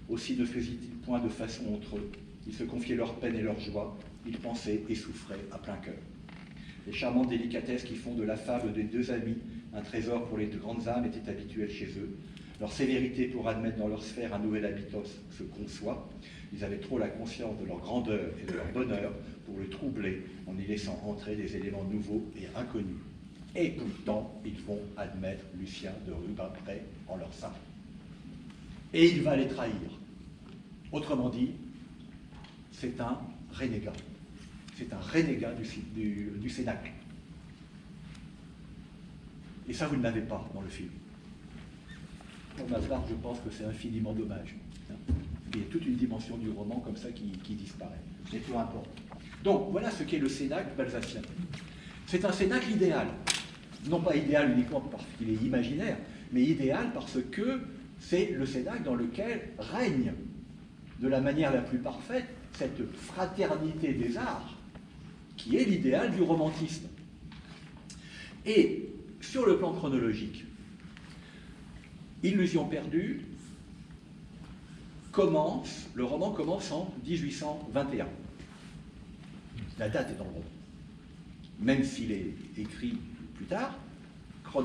aussi ne faisaient-ils point de façon entre eux, ils se confiaient leur peine et leur joie, ils pensaient et souffraient à plein cœur. Les charmantes délicatesses qui font de la fable des deux amis un trésor pour les deux grandes âmes étaient habituelles chez eux. Leur sévérité pour admettre dans leur sphère un nouvel habitus se conçoit. Ils avaient trop la conscience de leur grandeur et de leur bonheur pour le troubler en y laissant entrer des éléments nouveaux et inconnus. Et pourtant, ils vont admettre Lucien de Rubempré en leur sein. Et il va les trahir. Autrement dit, c'est un renégat. C'est un renégat du Cénacle. Et ça, vous ne l'avez pas dans le film. Pour ma part, je pense que c'est infiniment dommage. Il y a toute une dimension du roman comme ça qui disparaît. Mais peu importe. Donc, voilà ce qu'est le Cénacle balsacien. C'est un Cénacle idéal. Non pas idéal uniquement parce qu'il est imaginaire, mais idéal parce que c'est le Cénacle dans lequel règne, de la manière la plus parfaite, cette fraternité des arts, qui est l'idéal du romantisme. Et sur le plan chronologique, Illusion perdue le roman commence en 1821. La date est dans le roman. Même s'il est écrit plus tard,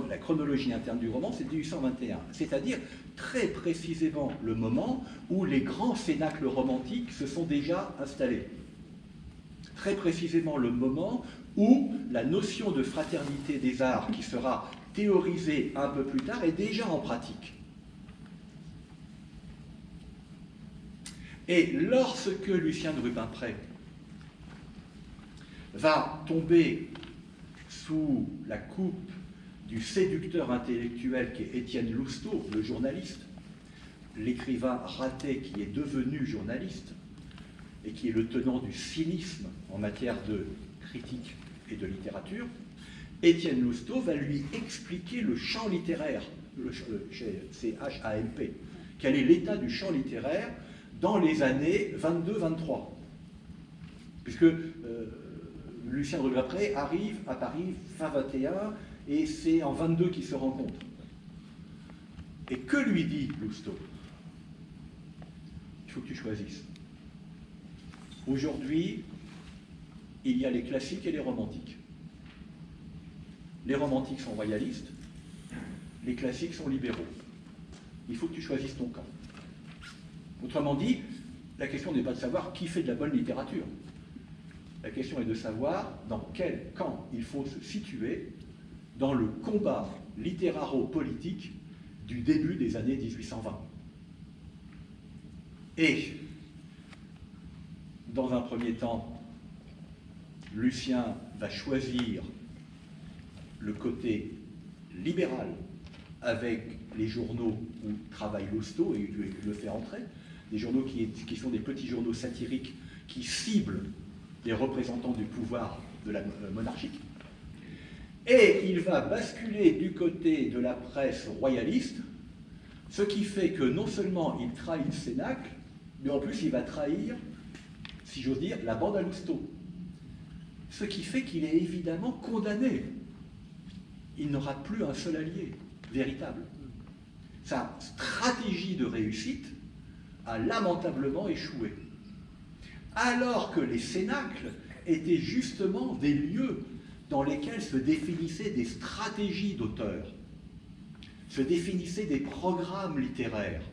la chronologie interne du roman, c'est 1821. C'est-à-dire très précisément le moment où les grands cénacles romantiques se sont déjà installés. Très précisément le moment où la notion de fraternité des arts, qui sera théorisée un peu plus tard, est déjà en pratique. Et lorsque Lucien de Rubempré va tomber sous la coupe du séducteur intellectuel qui est Étienne Lousteau, le journaliste, l'écrivain raté qui est devenu journaliste et qui est le tenant du cynisme en matière de critique et de littérature, Étienne Lousteau va lui expliquer le champ littéraire, c'est H-A-M-P, quel est l'état du champ littéraire dans les années 22-23. Puisque Lucien de Rubempré arrive à Paris fin 21 et c'est en 22 qu'ils se rencontrent. Et que lui dit Lousteau? Il faut que tu choisisses. Aujourd'hui, il y a les classiques et les romantiques. Les romantiques sont royalistes, les classiques sont libéraux. Il faut que tu choisisses ton camp. Autrement dit, la question n'est pas de savoir qui fait de la bonne littérature. La question est de savoir dans quel camp il faut se situer dans le combat littérairo-politique du début des années 1820. Et, dans un premier temps, Lucien va choisir le côté libéral avec les journaux où travaille Lousteau, et il le fait entrer, des journaux qui sont des petits journaux satiriques qui ciblent les représentants du pouvoir de la monarchique. Et il va basculer du côté de la presse royaliste, ce qui fait que non seulement il trahit le Cénacle, mais en plus il va trahir, si j'ose dire, la bande à Lousteau. Ce qui fait qu'il est évidemment condamné. Il n'aura plus un seul allié véritable. Sa stratégie de réussite a lamentablement échoué. alors que les cénacles étaient justement des lieux dans lesquels se définissaient des stratégies d'auteurs, se définissaient des programmes littéraires,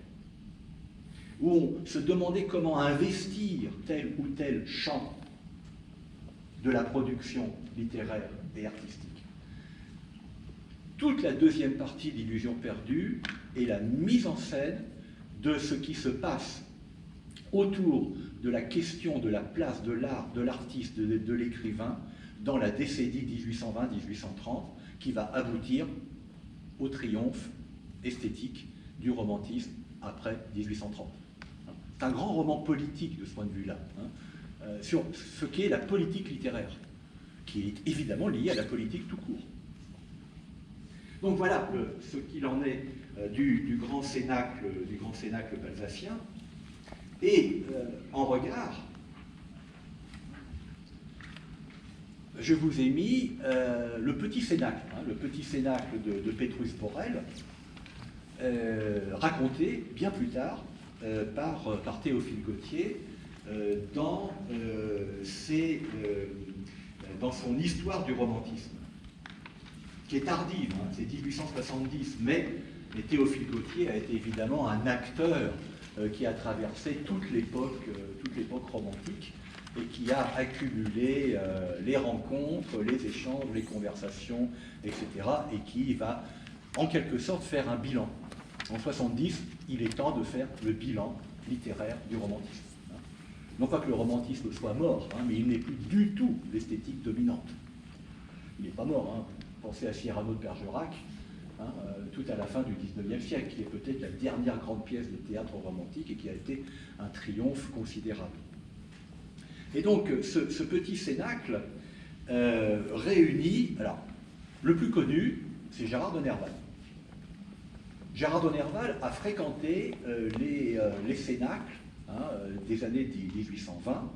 où on se demandait comment investir tel ou tel champ de la production littéraire et artistique. Toute la deuxième partie d'Illusions perdues est la mise en scène de ce qui se passe autour de la question de la place de l'art, de l'artiste, de l'écrivain dans la décennie 1820-1830 qui va aboutir au triomphe esthétique du romantisme après 1830. C'est un grand roman politique de ce point de vue-là, sur ce qu'est la politique littéraire, qui est évidemment liée à la politique tout court. Donc voilà ce qu'il en est du grand cénacle alsacien. Et en regard, je vous ai mis le petit cénacle, de Petrus Borel, raconté bien plus tard par Théophile Gautier dans son Histoire du romantisme, qui est tardive, c'est 1870, mais Théophile Gautier a été évidemment un acteur qui a traversé toute l'époque romantique et qui a accumulé les rencontres, les échanges, les conversations, etc. et qui va en quelque sorte faire un bilan. En 70, il est temps de faire le bilan littéraire du romantisme. Non pas que le romantisme soit mort, mais il n'est plus du tout l'esthétique dominante. Il n'est pas mort. Pensez à Cyrano de Bergerac, tout à la fin du XIXe siècle, qui est peut-être la dernière grande pièce de théâtre romantique et qui a été un triomphe considérable. Et donc, ce petit cénacle réunit, alors, le plus connu, c'est Gérard de Nerval. Gérard de Nerval a fréquenté les cénacles des années 1820,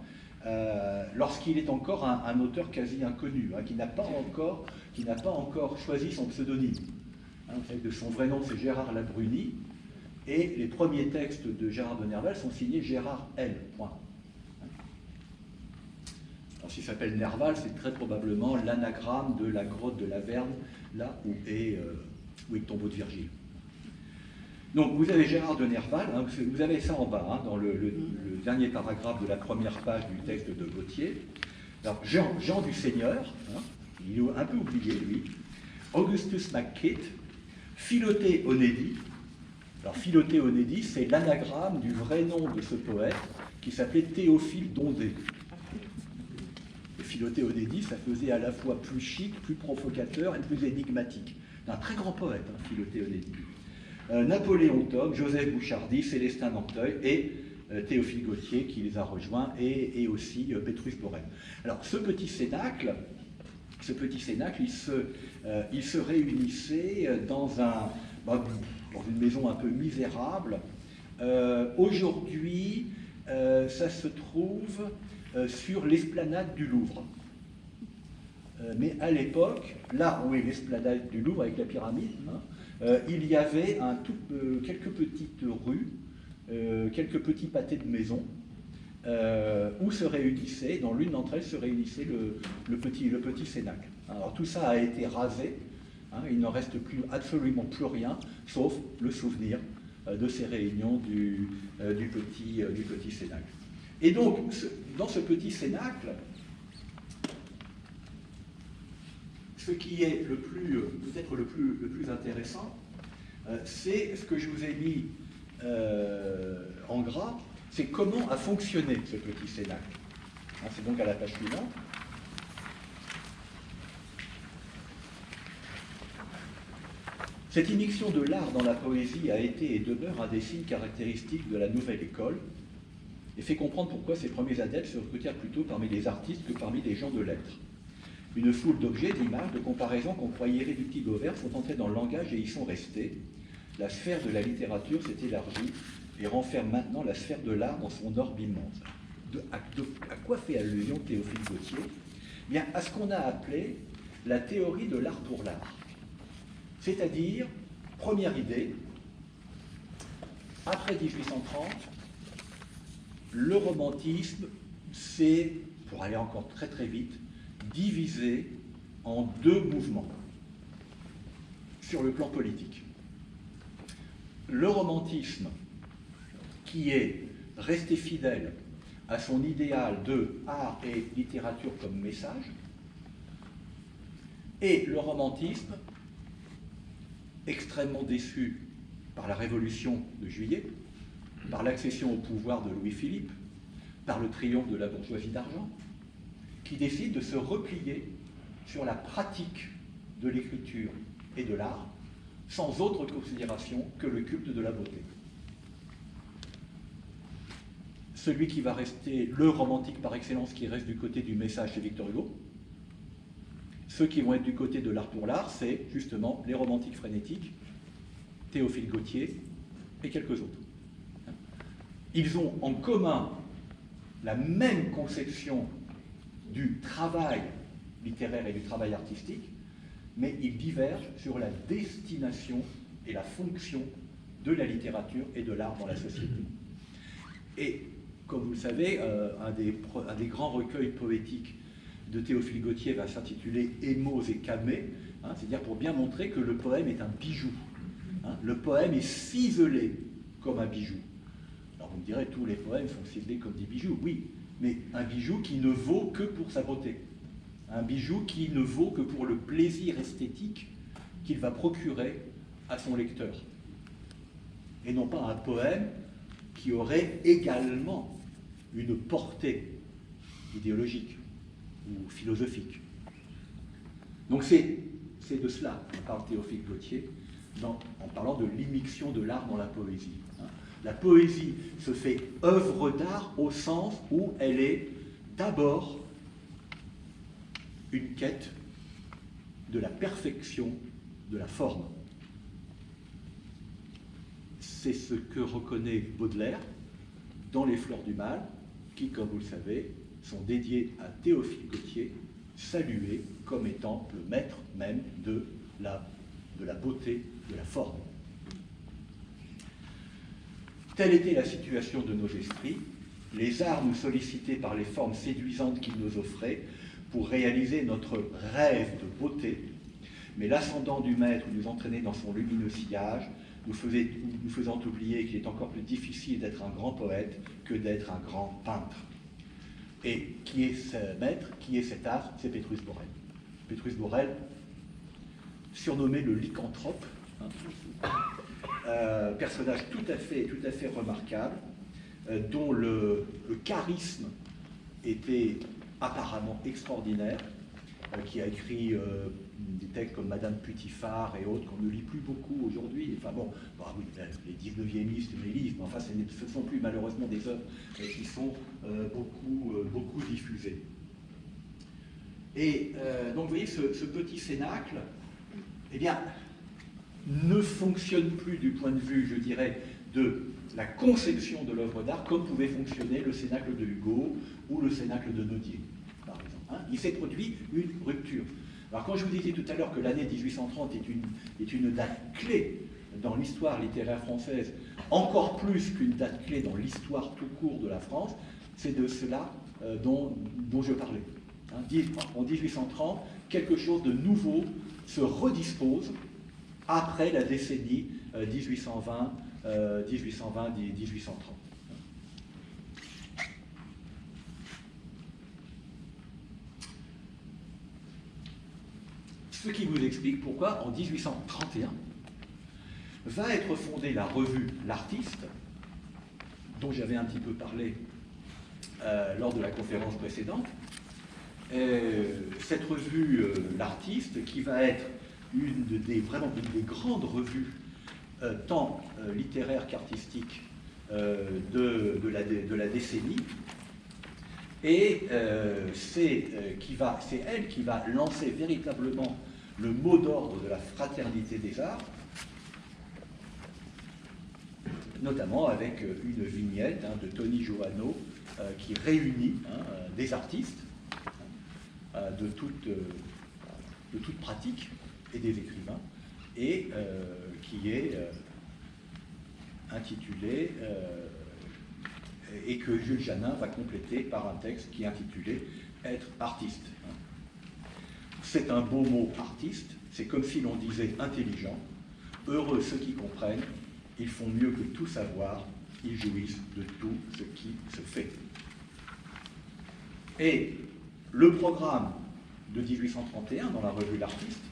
lorsqu'il est encore un auteur quasi inconnu, qui n'a pas encore choisi son pseudonyme. De son vrai nom, c'est Gérard Labruni, et les premiers textes de Gérard de Nerval sont signés Gérard L. Alors, s'il s'appelle Nerval, c'est très probablement l'anagramme de la grotte de la Verne, là où est le tombeau de Virgile. Donc, vous avez Gérard de Nerval, vous avez ça en bas, dans le dernier paragraphe de la première page du texte de Gautier. Alors, Jean du Seigneur, il est un peu oublié, lui. Augustus MacKitt, Philothée Onédie. Alors, Philothée Onédie, c'est l'anagramme du vrai nom de ce poète qui s'appelait Théophile Dondé. Et Philothée Onédie, ça faisait à la fois plus chic, plus provocateur et plus énigmatique. C'est un très grand poète, Philothée Onédie. Napoléon Thom, Joseph Bouchardy, Célestin Nanteuil et Théophile Gautier qui les a rejoints et aussi Petrus Borel. Alors ce petit cénacle, il se réunissait dans une maison un peu misérable. Aujourd'hui, ça se trouve sur l'esplanade du Louvre. Mais à l'époque, là où est l'esplanade du Louvre avec la pyramide, il y avait quelques petites rues, quelques petits pâtés de maisons, où se réunissait, dans l'une d'entre elles se réunissait le petit cénacle. Alors tout ça a été rasé, il n'en reste absolument plus rien, sauf le souvenir de ces réunions du petit cénacle. Et donc, dans ce petit cénacle, ce qui est peut-être le plus intéressant, c'est ce que je vous ai mis en gras, c'est comment a fonctionné ce petit cénacle. C'est donc à la page suivante. Cette immixtion de l'art dans la poésie a été et demeure un des signes caractéristiques de la nouvelle école et fait comprendre pourquoi ses premiers adeptes se recrutèrent plutôt parmi les artistes que parmi les gens de lettres. Une foule d'objets, d'images, de comparaisons qu'on croyait irréductibles aux vers sont entrés dans le langage et y sont restés. La sphère de la littérature s'est élargie et renferme maintenant la sphère de l'art dans son orbe immense. À quoi fait allusion Théophile Gautier? Bien, à ce qu'on a appelé la théorie de l'art pour l'art. C'est-à-dire, première idée, après 1830, le romantisme c'est, pour aller encore très très vite, divisé en deux mouvements sur le plan politique. Le romantisme, qui est resté fidèle à son idéal de art et littérature comme message, et le romantisme, extrêmement déçu par la Révolution de Juillet, par l'accession au pouvoir de Louis-Philippe, par le triomphe de la bourgeoisie d'argent, qui décide de se replier sur la pratique de l'écriture et de l'art, sans autre considération que le culte de la beauté. Celui qui va rester le romantique par excellence, qui reste du côté du message, c'est Victor Hugo. Ceux qui vont être du côté de l'art pour l'art, c'est justement les romantiques frénétiques, Théophile Gautier et quelques autres. Ils ont en commun la même conception du travail littéraire et du travail artistique, mais ils divergent sur la destination et la fonction de la littérature et de l'art dans la société. Et, comme vous le savez, un des grands recueils poétiques de Théophile Gautier va s'intituler « Émaux et camées », c'est-à-dire pour bien montrer que le poème est un bijou. Le poème est ciselé comme un bijou. Alors vous me direz, tous les poèmes sont ciselés comme des bijoux. Oui, mais un bijou qui ne vaut que pour sa beauté. Un bijou qui ne vaut que pour le plaisir esthétique qu'il va procurer à son lecteur. Et non pas un poème qui aurait également une portée idéologique ou philosophique. Donc c'est de cela qu'on parle Théophile Gautier en parlant de l'immixtion de l'art dans la poésie. La poésie se fait œuvre d'art au sens où elle est d'abord une quête de la perfection de la forme. C'est ce que reconnaît Baudelaire dans Les Fleurs du Mal, qui, comme vous le savez, sont dédiés à Théophile Gautier, salué comme étant le maître même de la beauté de la forme. Telle était la situation de nos esprits. Les arts nous sollicitaient par les formes séduisantes qu'ils nous offraient pour réaliser notre rêve de beauté, mais l'ascendant du maître nous entraînait dans son lumineux sillage, nous faisant oublier qu'il est encore plus difficile d'être un grand poète que d'être un grand peintre. Et qui est ce maître, qui est cet art? C'est Pétrus Borel. Pétrus Borel, surnommé le lycanthrope, personnage tout à fait remarquable, dont le charisme était apparemment extraordinaire, qui a écrit des textes comme Madame Putifar et autres qu'on ne lit plus beaucoup aujourd'hui. Enfin bon, oui, les 19e les lisent, mais enfin ce ne sont plus malheureusement des œuvres qui sont beaucoup diffusées. Et donc vous voyez, ce petit cénacle, eh bien, ne fonctionne plus du point de vue, je dirais, de la conception de l'œuvre d'art comme pouvait fonctionner le cénacle de Hugo ou le cénacle de Nodier, par exemple. Il s'est produit une rupture. Alors quand je vous disais tout à l'heure que l'année 1830 est une date clé dans l'histoire littéraire française, encore plus qu'une date clé dans l'histoire tout court de la France, c'est de cela dont je parlais. En 1830, quelque chose de nouveau se redispose après la décennie 1820-1830. Ce qui vous explique pourquoi, en 1831, va être fondée la revue L'Artiste, dont j'avais un petit peu parlé lors de la conférence précédente. Cette revue L'Artiste, qui va être vraiment une des grandes revues, tant littéraires qu'artistiques, de la décennie, et c'est elle qui va lancer véritablement le mot d'ordre de la fraternité des arts, notamment avec une vignette de Tony Johanneau qui réunit des artistes de toute pratique et des écrivains, et qui est intitulé et que Jules Janin va compléter par un texte qui est intitulé « Être artiste ». C'est un beau mot, artiste, c'est comme si l'on disait intelligent. Heureux ceux qui comprennent, ils font mieux que tout savoir, ils jouissent de tout ce qui se fait. Et le programme de 1831 dans la revue L'Artiste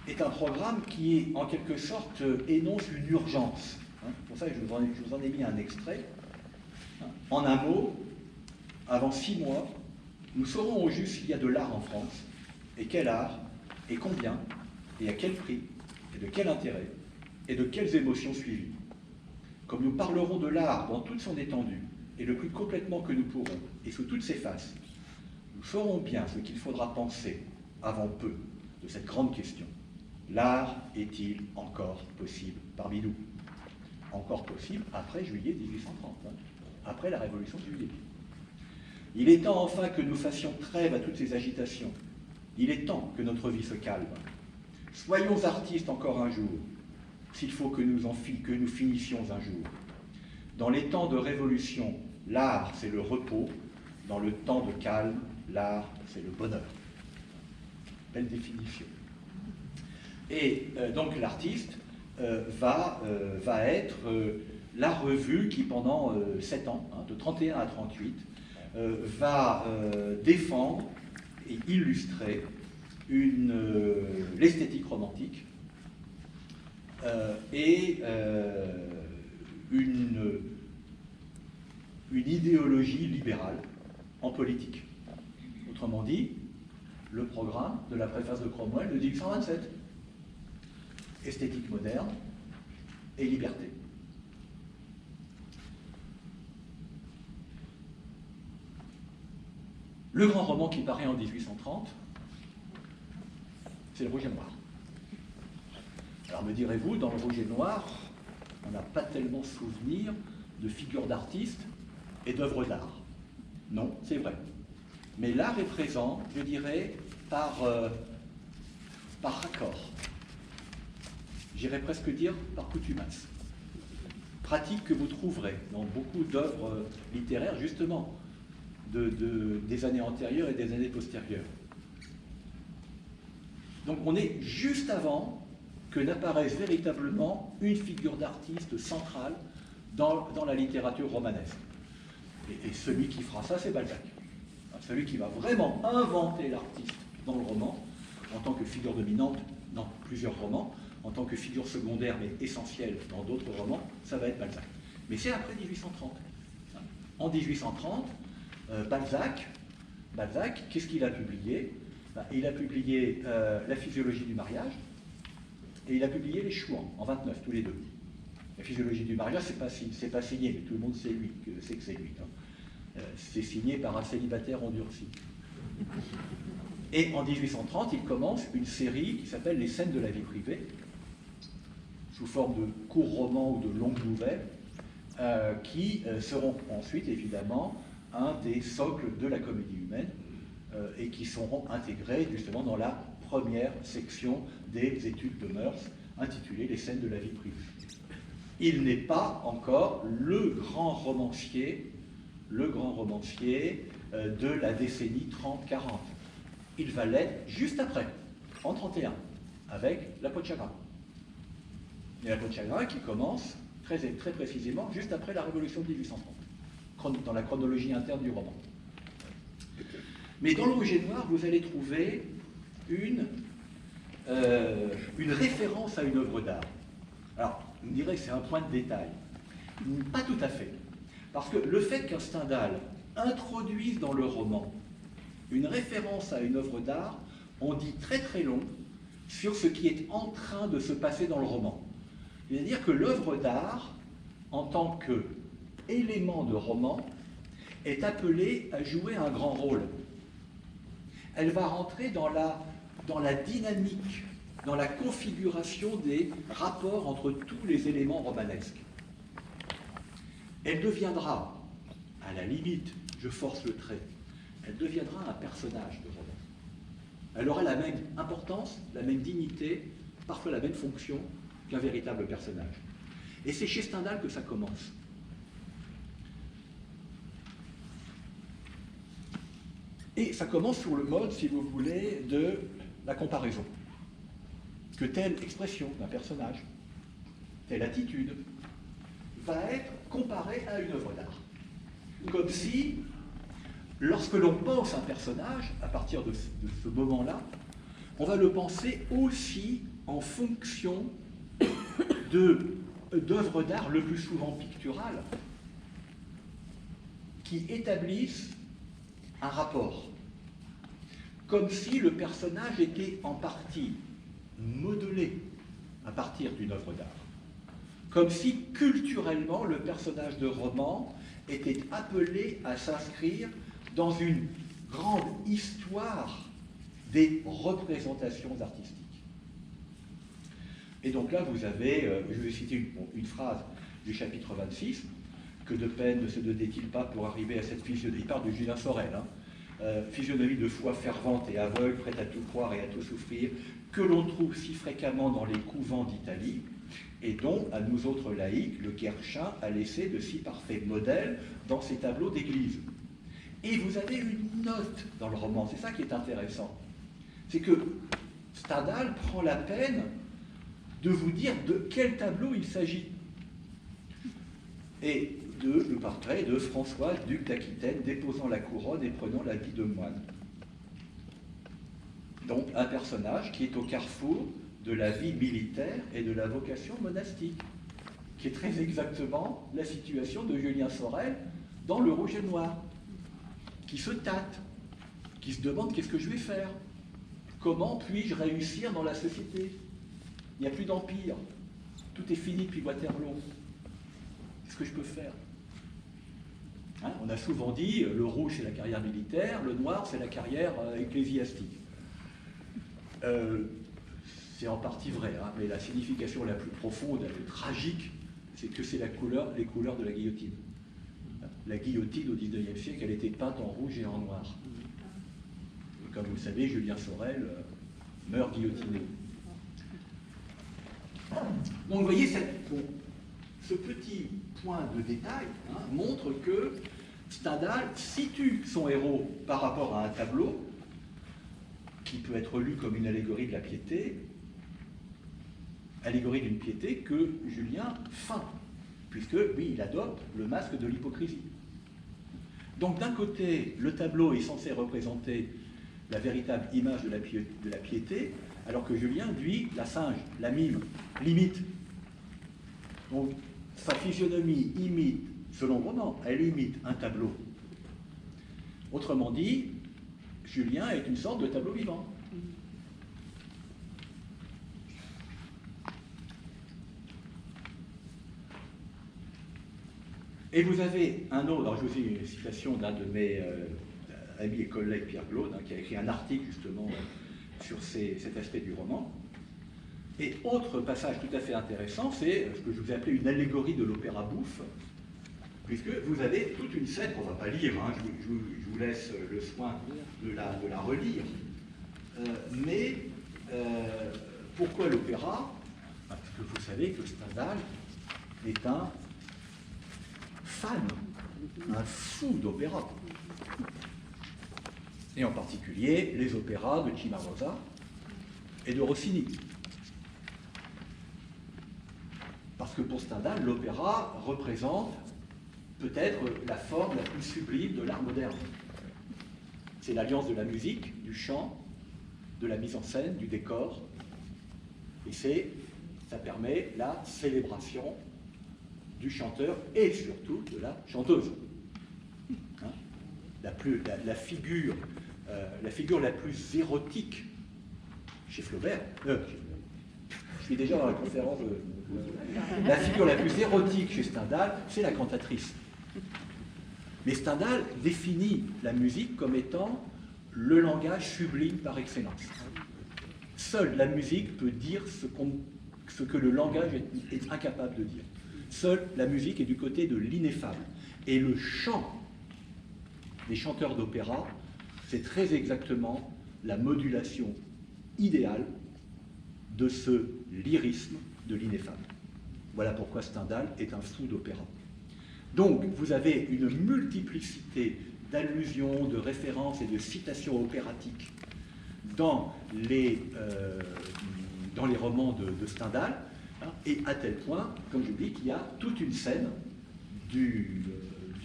est un programme qui, en quelque sorte, énonce une urgence. Pour ça, je vous en ai mis un extrait. En un mot, avant 6 mois, nous saurons au juste s'il y a de l'art en France, et quel art, et combien, et à quel prix, et de quel intérêt, et de quelles émotions suivies. Comme nous parlerons de l'art dans toute son étendue, et le plus complètement que nous pourrons, et sous toutes ses faces, nous saurons bien ce qu'il faudra penser, avant peu, de cette grande question. L'art est-il encore possible parmi nous? Encore possible après juillet 1830, après la Révolution de juillet. Il est temps enfin que nous fassions trêve à toutes ces agitations. Il est temps que notre vie se calme. Soyons artistes encore un jour, s'il faut que nous finissions un jour. Dans les temps de révolution, l'art c'est le repos. Dans le temps de calme, l'art c'est le bonheur. Belle définition. Et donc l'artiste va être la revue qui pendant 7 ans, de 31 à 38, va défendre et illustrer l'esthétique romantique et une idéologie libérale en politique. Autrement dit, le programme de la préface de Cromwell de 1827. Esthétique moderne et liberté. Le grand roman qui paraît en 1830, c'est le Rouge et Noir. Alors me direz-vous, dans le Rouge et Noir, on n'a pas tellement souvenir de figures d'artistes et d'œuvres d'art. Non, c'est vrai. Mais l'art est présent, je dirais, par raccord. J'irais presque dire par coutumace. Pratique que vous trouverez dans beaucoup d'œuvres littéraires, justement, des années antérieures et des années postérieures. Donc on est juste avant que n'apparaisse véritablement une figure d'artiste centrale dans la littérature romanesque. Et celui qui fera ça, c'est Balzac. Celui qui va vraiment inventer l'artiste dans le roman, en tant que figure dominante dans plusieurs romans, en tant que figure secondaire mais essentielle dans d'autres romans, ça va être Balzac. Mais c'est après 1830. En 1830, Balzac, qu'est-ce qu'il a publié? Il a publié La physiologie du mariage et il a publié Les Chouans, en 29, tous les deux. La physiologie du mariage, c'est pas signé, mais tout le monde sait que c'est lui. C'est signé par un célibataire endurci. Et en 1830, il commence une série qui s'appelle Les scènes de la vie privée, sous forme de courts romans ou de longues nouvelles, qui seront ensuite, évidemment, un des socles de la comédie humaine et qui seront intégrés justement dans la première section des études de mœurs, intitulée Les scènes de la vie privée. Il n'est pas encore le grand romancier de la décennie 30-40. Il va l'être juste après, en 31, avec La peau de chagrin. Et La peau de chagrin qui commence très précisément juste après la Révolution de 1830, dans la chronologie interne du roman. Mais dans le Rouge et Noir, vous allez trouver une référence à une œuvre d'art. Alors, vous me direz que c'est un point de détail. Pas tout à fait. Parce que le fait qu'un Stendhal introduise dans le roman une référence à une œuvre d'art, on dit très très long sur ce qui est en train de se passer dans le roman. C'est-à-dire que l'œuvre d'art, en tant qu'élément de roman, est appelée à jouer un grand rôle. Elle va rentrer dans la dynamique, dans la configuration des rapports entre tous les éléments romanesques. Elle deviendra, à la limite, je force le trait, elle deviendra un personnage de roman. Elle aura la même importance, la même dignité, parfois la même fonction qu'un véritable personnage. Et c'est chez Stendhal que ça commence. Et ça commence sur le mode, si vous voulez, de la comparaison. Que telle expression d'un personnage, telle attitude, va être comparée à une œuvre d'art. Comme si, lorsque l'on pense un personnage, à partir de ce moment-là, on va le penser aussi en fonction d'œuvres d'art le plus souvent picturales, qui établissent un rapport. Comme si le personnage était en partie modelé à partir d'une œuvre d'art. Comme si culturellement le personnage de roman était appelé à s'inscrire dans une grande histoire des représentations artistiques. Et donc là, vous avez, je vais citer une phrase du chapitre 26, que de peine ne se donnait-il pas pour arriver à cette physionomie, il parle de Julien Sorel, physionomie de foi fervente et aveugle, prête à tout croire et à tout souffrir, que l'on trouve si fréquemment dans les couvents d'Italie, et dont, à nous autres laïcs, le Guerchin a laissé de si parfaits modèles dans ses tableaux d'église. Et vous avez une note dans le roman, c'est ça qui est intéressant. C'est que Stendhal prend la peine de vous dire de quel tableau il s'agit. Et le portrait de François, duc d'Aquitaine, déposant la couronne et prenant l'habit de moine. Donc un personnage qui est au carrefour de la vie militaire et de la vocation monastique, qui est très exactement la situation de Julien Sorel dans Le Rouge et le Noir, qui se tâte, qui se demande qu'est-ce que je vais faire, comment puis-je réussir dans la société. Il n'y a plus d'empire, tout est fini depuis Waterloo. Qu'est-ce que je peux faire? On a souvent dit, le rouge c'est la carrière militaire, le noir c'est la carrière ecclésiastique. C'est en partie vrai, mais la signification la plus profonde, la plus tragique, c'est que c'est les couleurs de la guillotine. La guillotine au XIXe siècle, elle était peinte en rouge et en noir. Et comme vous le savez, Julien Sorel meurt guillotiné. Donc vous voyez, ce petit point de détail montre que Stendhal situe son héros par rapport à un tableau qui peut être lu comme une allégorie de la piété, allégorie d'une piété que Julien feint, puisque lui, il adopte le masque de l'hypocrisie. Donc d'un côté, le tableau est censé représenter la véritable image de la piété, alors que Julien, lui, la singe, la mime, l'imite. Donc sa physionomie imite, selon le roman, elle imite un tableau. Autrement dit, Julien est une sorte de tableau vivant. Et vous avez un autre, alors je vous fais une citation d'un de mes amis et collègues, Pierre Glaude, qui a écrit un article justement sur cet aspect du roman. Et autre passage tout à fait intéressant, c'est ce que je vous ai appelé une allégorie de l'opéra bouffe, puisque vous avez toute une scène qu'on ne va pas lire, je vous laisse le soin de la relire. Mais pourquoi l'opéra? Parce que vous savez que Stendhal est un fan, un fou d'opéra. Et en particulier les opéras de Cimarosa et de Rossini. Parce que pour Stendhal, l'opéra représente peut-être la forme la plus sublime de l'art moderne. C'est l'alliance de la musique, du chant, de la mise en scène, du décor, et ça permet la célébration du chanteur et surtout de la chanteuse. La figure la plus érotique chez Flaubert, je suis déjà dans la conférence la figure la plus érotique chez Stendhal, c'est la cantatrice. Mais Stendhal définit la musique comme étant le langage sublime par excellence. Seule la musique peut dire ce que le langage est incapable de dire. Seule la musique est du côté de l'ineffable. Et le chant des chanteurs d'opéra, c'est très exactement la modulation idéale de ce lyrisme de l'ineffable. Voilà pourquoi Stendhal est un fou d'opéra. Donc, vous avez une multiplicité d'allusions, de références et de citations opératiques dans les romans de Stendhal, hein, et à tel point, comme je vous dis, qu'il y a toute une scène du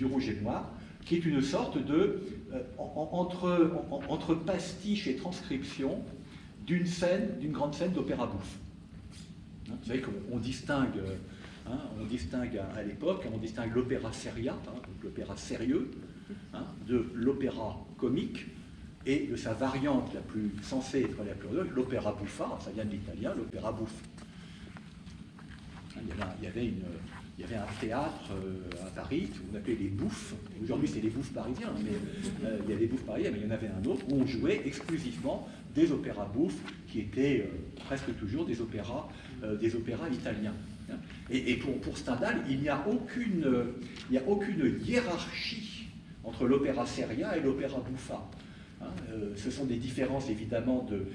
Rouge et Noir, qui est une sorte de, entre pastiche et transcription, d'une grande scène d'opéra bouffe. Hein, vous savez qu'on distingue, hein, à l'époque, on distingue l'opéra seria, hein, l'opéra sérieux, hein, de l'opéra comique, et de sa variante la plus censée être la plus heureuse, l'opéra buffa, ça vient de l'italien, l'opéra bouffe. Il y avait un théâtre à Paris qu'on appelait les Bouffes. Aujourd'hui, c'est les Bouffes parisiens, mais il y a les Bouffes parisiens, mais il y en avait un autre où on jouait exclusivement des opéras bouffes qui étaient presque toujours des opéras italiens. Et pour Stendhal, il n'y a aucune hiérarchie entre l'opéra seria et l'opéra buffa. Ce sont des différences évidemment de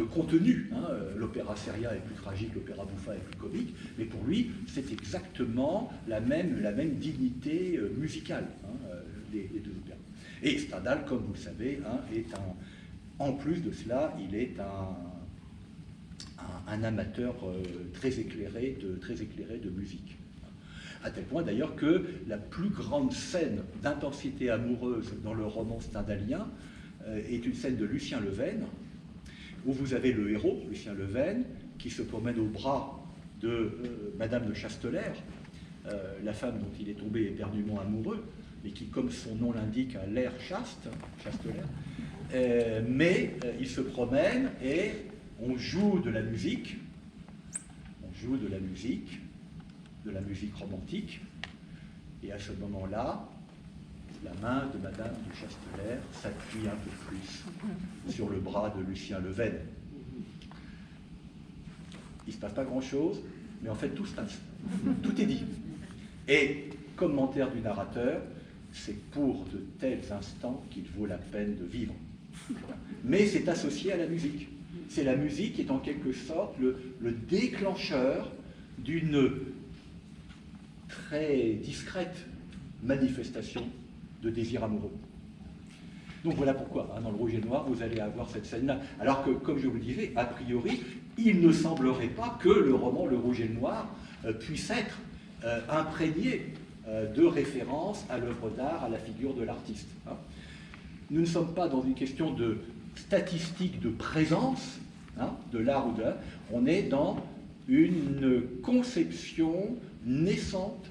contenu. Hein. L'opéra seria est plus tragique, l'opéra buffa est plus comique, mais pour lui, c'est exactement la même dignité musicale, hein, les deux opéras. Et Stendhal, comme vous le savez, hein, en plus de cela, il est un amateur très éclairé de musique. À tel point d'ailleurs que la plus grande scène d'intensité amoureuse dans le roman stendhalien est une scène de Lucien Leven, où vous avez le héros, Lucien Leven, qui se promène au bras de Madame de Chastelair, la femme dont il est tombé éperdument amoureux, mais qui, comme son nom l'indique, a l'air chaste, Chastelair. Il se promène et on joue de la musique, romantique, et à ce moment-là, la main de Madame de Chastelair s'appuie un peu plus sur le bras de Lucien Leven. Il ne se passe pas grand-chose, mais en fait tout se passe. Tout est dit. Et, commentaire du narrateur, c'est pour de tels instants qu'il vaut la peine de vivre. Mais c'est associé à la musique. C'est la musique qui est en quelque sorte le déclencheur d'une très discrète manifestation de désir amoureux. Donc voilà pourquoi, hein, dans le Rouge et Noir, vous allez avoir cette scène-là. Alors que, comme je vous le disais, a priori, il ne semblerait pas que le roman Le Rouge et le Noir puisse être imprégné de références à l'œuvre d'art, à la figure de l'artiste. Hein. Nous ne sommes pas dans une question de statistique de présence, hein, de l'art ou de l'art, on est dans une conception naissante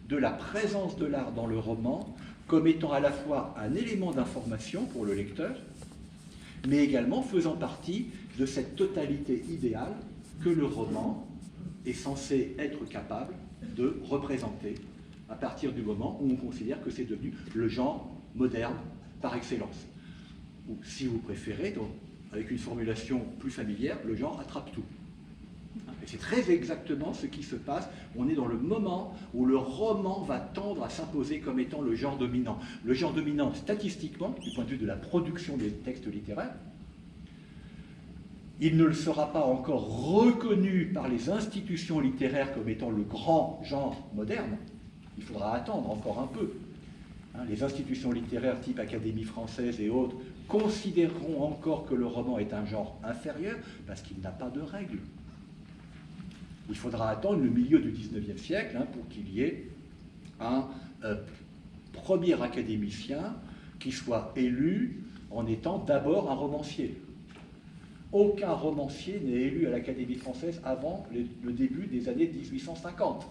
de la présence de l'art dans le roman comme étant à la fois un élément d'information pour le lecteur, mais également faisant partie de cette totalité idéale que le roman est censé être capable de représenter à partir du moment où on considère que c'est devenu le genre moderne par excellence. Ou, si vous préférez, donc, avec une formulation plus familière, le genre attrape tout. Et c'est très exactement ce qui se passe. On est dans le moment où le roman va tendre à s'imposer comme étant le genre dominant. Le genre dominant, statistiquement, du point de vue de la production des textes littéraires, il ne le sera pas encore reconnu par les institutions littéraires comme étant le grand genre moderne. Il faudra attendre encore un peu. Les institutions littéraires type Académie française et autres considéreront encore que le roman est un genre inférieur parce qu'il n'a pas de règles. Il faudra attendre le milieu du XIXe siècle, hein, pour qu'il y ait un premier académicien qui soit élu en étant d'abord un romancier. Aucun romancier n'est élu à l'Académie française avant le début des années 1850.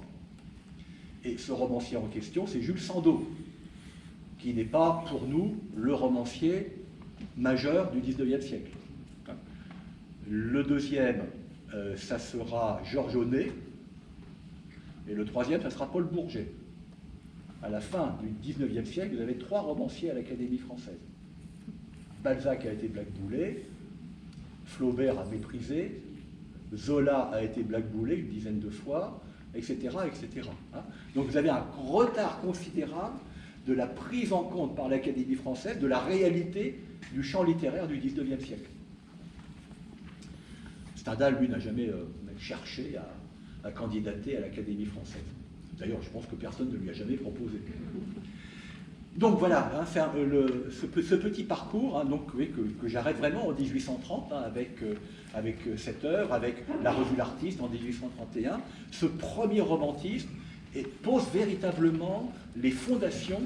Et ce romancier en question, c'est Jules Sandeau, qui n'est pas pour nous le romancier majeur du XIXe siècle. Le deuxième, ça sera Georges Aunet, et le troisième, ça sera Paul Bourget. À la fin du XIXe siècle, vous avez 3 romanciers à l'Académie française. Balzac a été blackboulé, Flaubert a méprisé, Zola a été blackboulé une dizaine de fois, etc. etc. Donc vous avez un retard considérable de la prise en compte par l'Académie française de la réalité du champ littéraire du XIXe siècle. Stendhal, lui, n'a jamais même cherché à candidater à l'Académie française. D'ailleurs, je pense que personne ne lui a jamais proposé. Donc voilà, hein, ce petit parcours, hein, donc, oui, que j'arrête vraiment en 1830, hein, avec cette œuvre, avec la revue L'Artiste en 1831, ce premier romantisme pose véritablement les fondations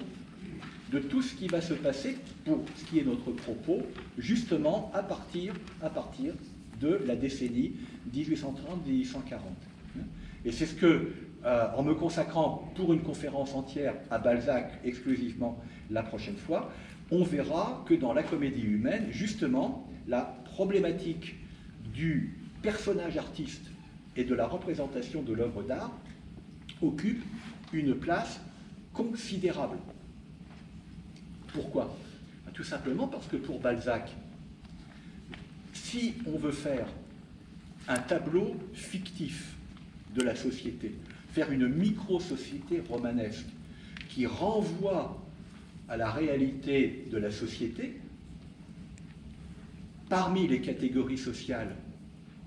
de tout ce qui va se passer, pour ce qui est notre propos, justement à partir de la décennie 1830-1840. Et c'est ce que, en me consacrant pour une conférence entière à Balzac exclusivement la prochaine fois, on verra que dans la comédie humaine, justement, la problématique du personnage artiste et de la représentation de l'œuvre d'art occupe une place considérable. Pourquoi? Tout simplement parce que pour Balzac, si on veut faire un tableau fictif de la société, faire une micro-société romanesque qui renvoie à la réalité de la société, parmi les catégories sociales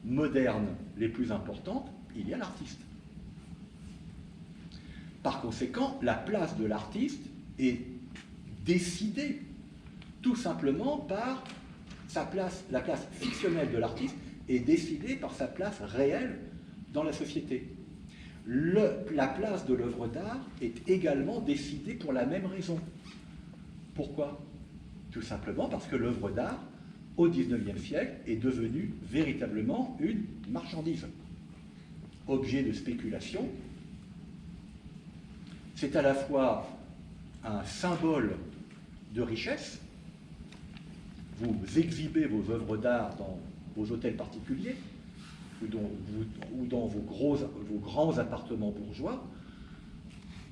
modernes les plus importantes, il y a l'artiste. Par conséquent, la place de l'artiste est décidée tout simplement par sa place, la place fictionnelle de l'artiste est décidée par sa place réelle dans la société. La place de l'œuvre d'art est également décidée pour la même raison. Pourquoi? Tout simplement parce que l'œuvre d'art, au XIXe siècle, est devenue véritablement une marchandise. Objet de spéculation, c'est à la fois un symbole de richesse. Vous exhibez vos œuvres d'art dans vos hôtels particuliers ou dans vos grands appartements bourgeois,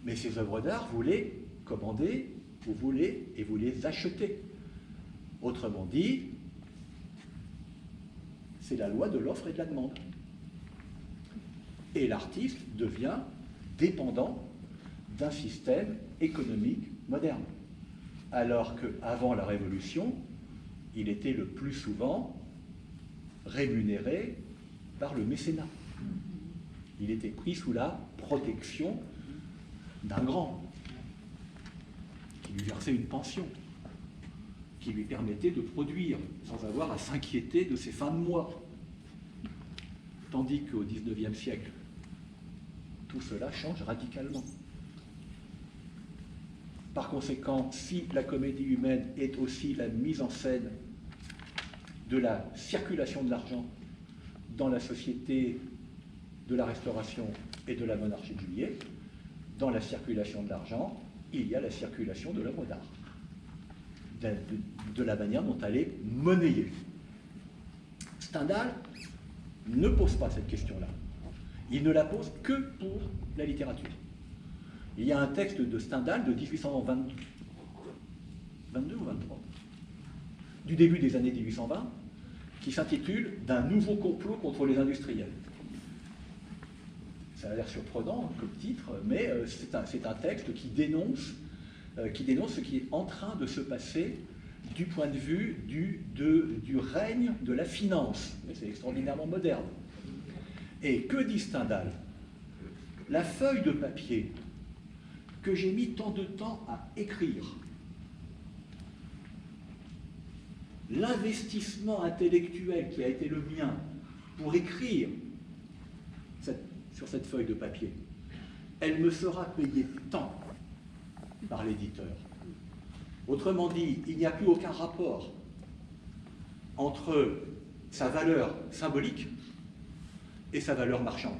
mais ces œuvres d'art, vous les commandez, vous les achetez. Autrement dit, c'est la loi de l'offre et de la demande. Et l'artiste devient dépendant d'un système économique moderne. Alors qu'avant la Révolution, il était le plus souvent rémunéré par le mécénat. Il était pris sous la protection d'un grand, qui lui versait une pension, qui lui permettait de produire sans avoir à s'inquiéter de ses fins de mois. Tandis qu'au XIXe siècle, tout cela change radicalement. Par conséquent, si la comédie humaine est aussi la mise en scène de la circulation de l'argent dans la société de la Restauration et de la monarchie de Juillet, dans la circulation de l'argent, il y a la circulation de l'œuvre d'art, de la manière dont elle est monnayée. Stendhal ne pose pas cette question-là. Il ne la pose que pour la littérature. Il y a un texte de Stendhal de 1822 ou 23, du début des années 1820, qui s'intitule « D'un nouveau complot contre les industriels ». Ça a l'air surprenant comme titre, mais c'est un texte qui dénonce ce qui est en train de se passer du point de vue du règne de la finance. C'est extraordinairement moderne. Et que dit Stendhal? La feuille de papier que j'ai mis tant de temps à écrire, l'investissement intellectuel qui a été le mien pour écrire sur cette feuille de papier, elle me sera payée tant par l'éditeur. Autrement dit, il n'y a plus aucun rapport entre sa valeur symbolique et sa valeur marchande.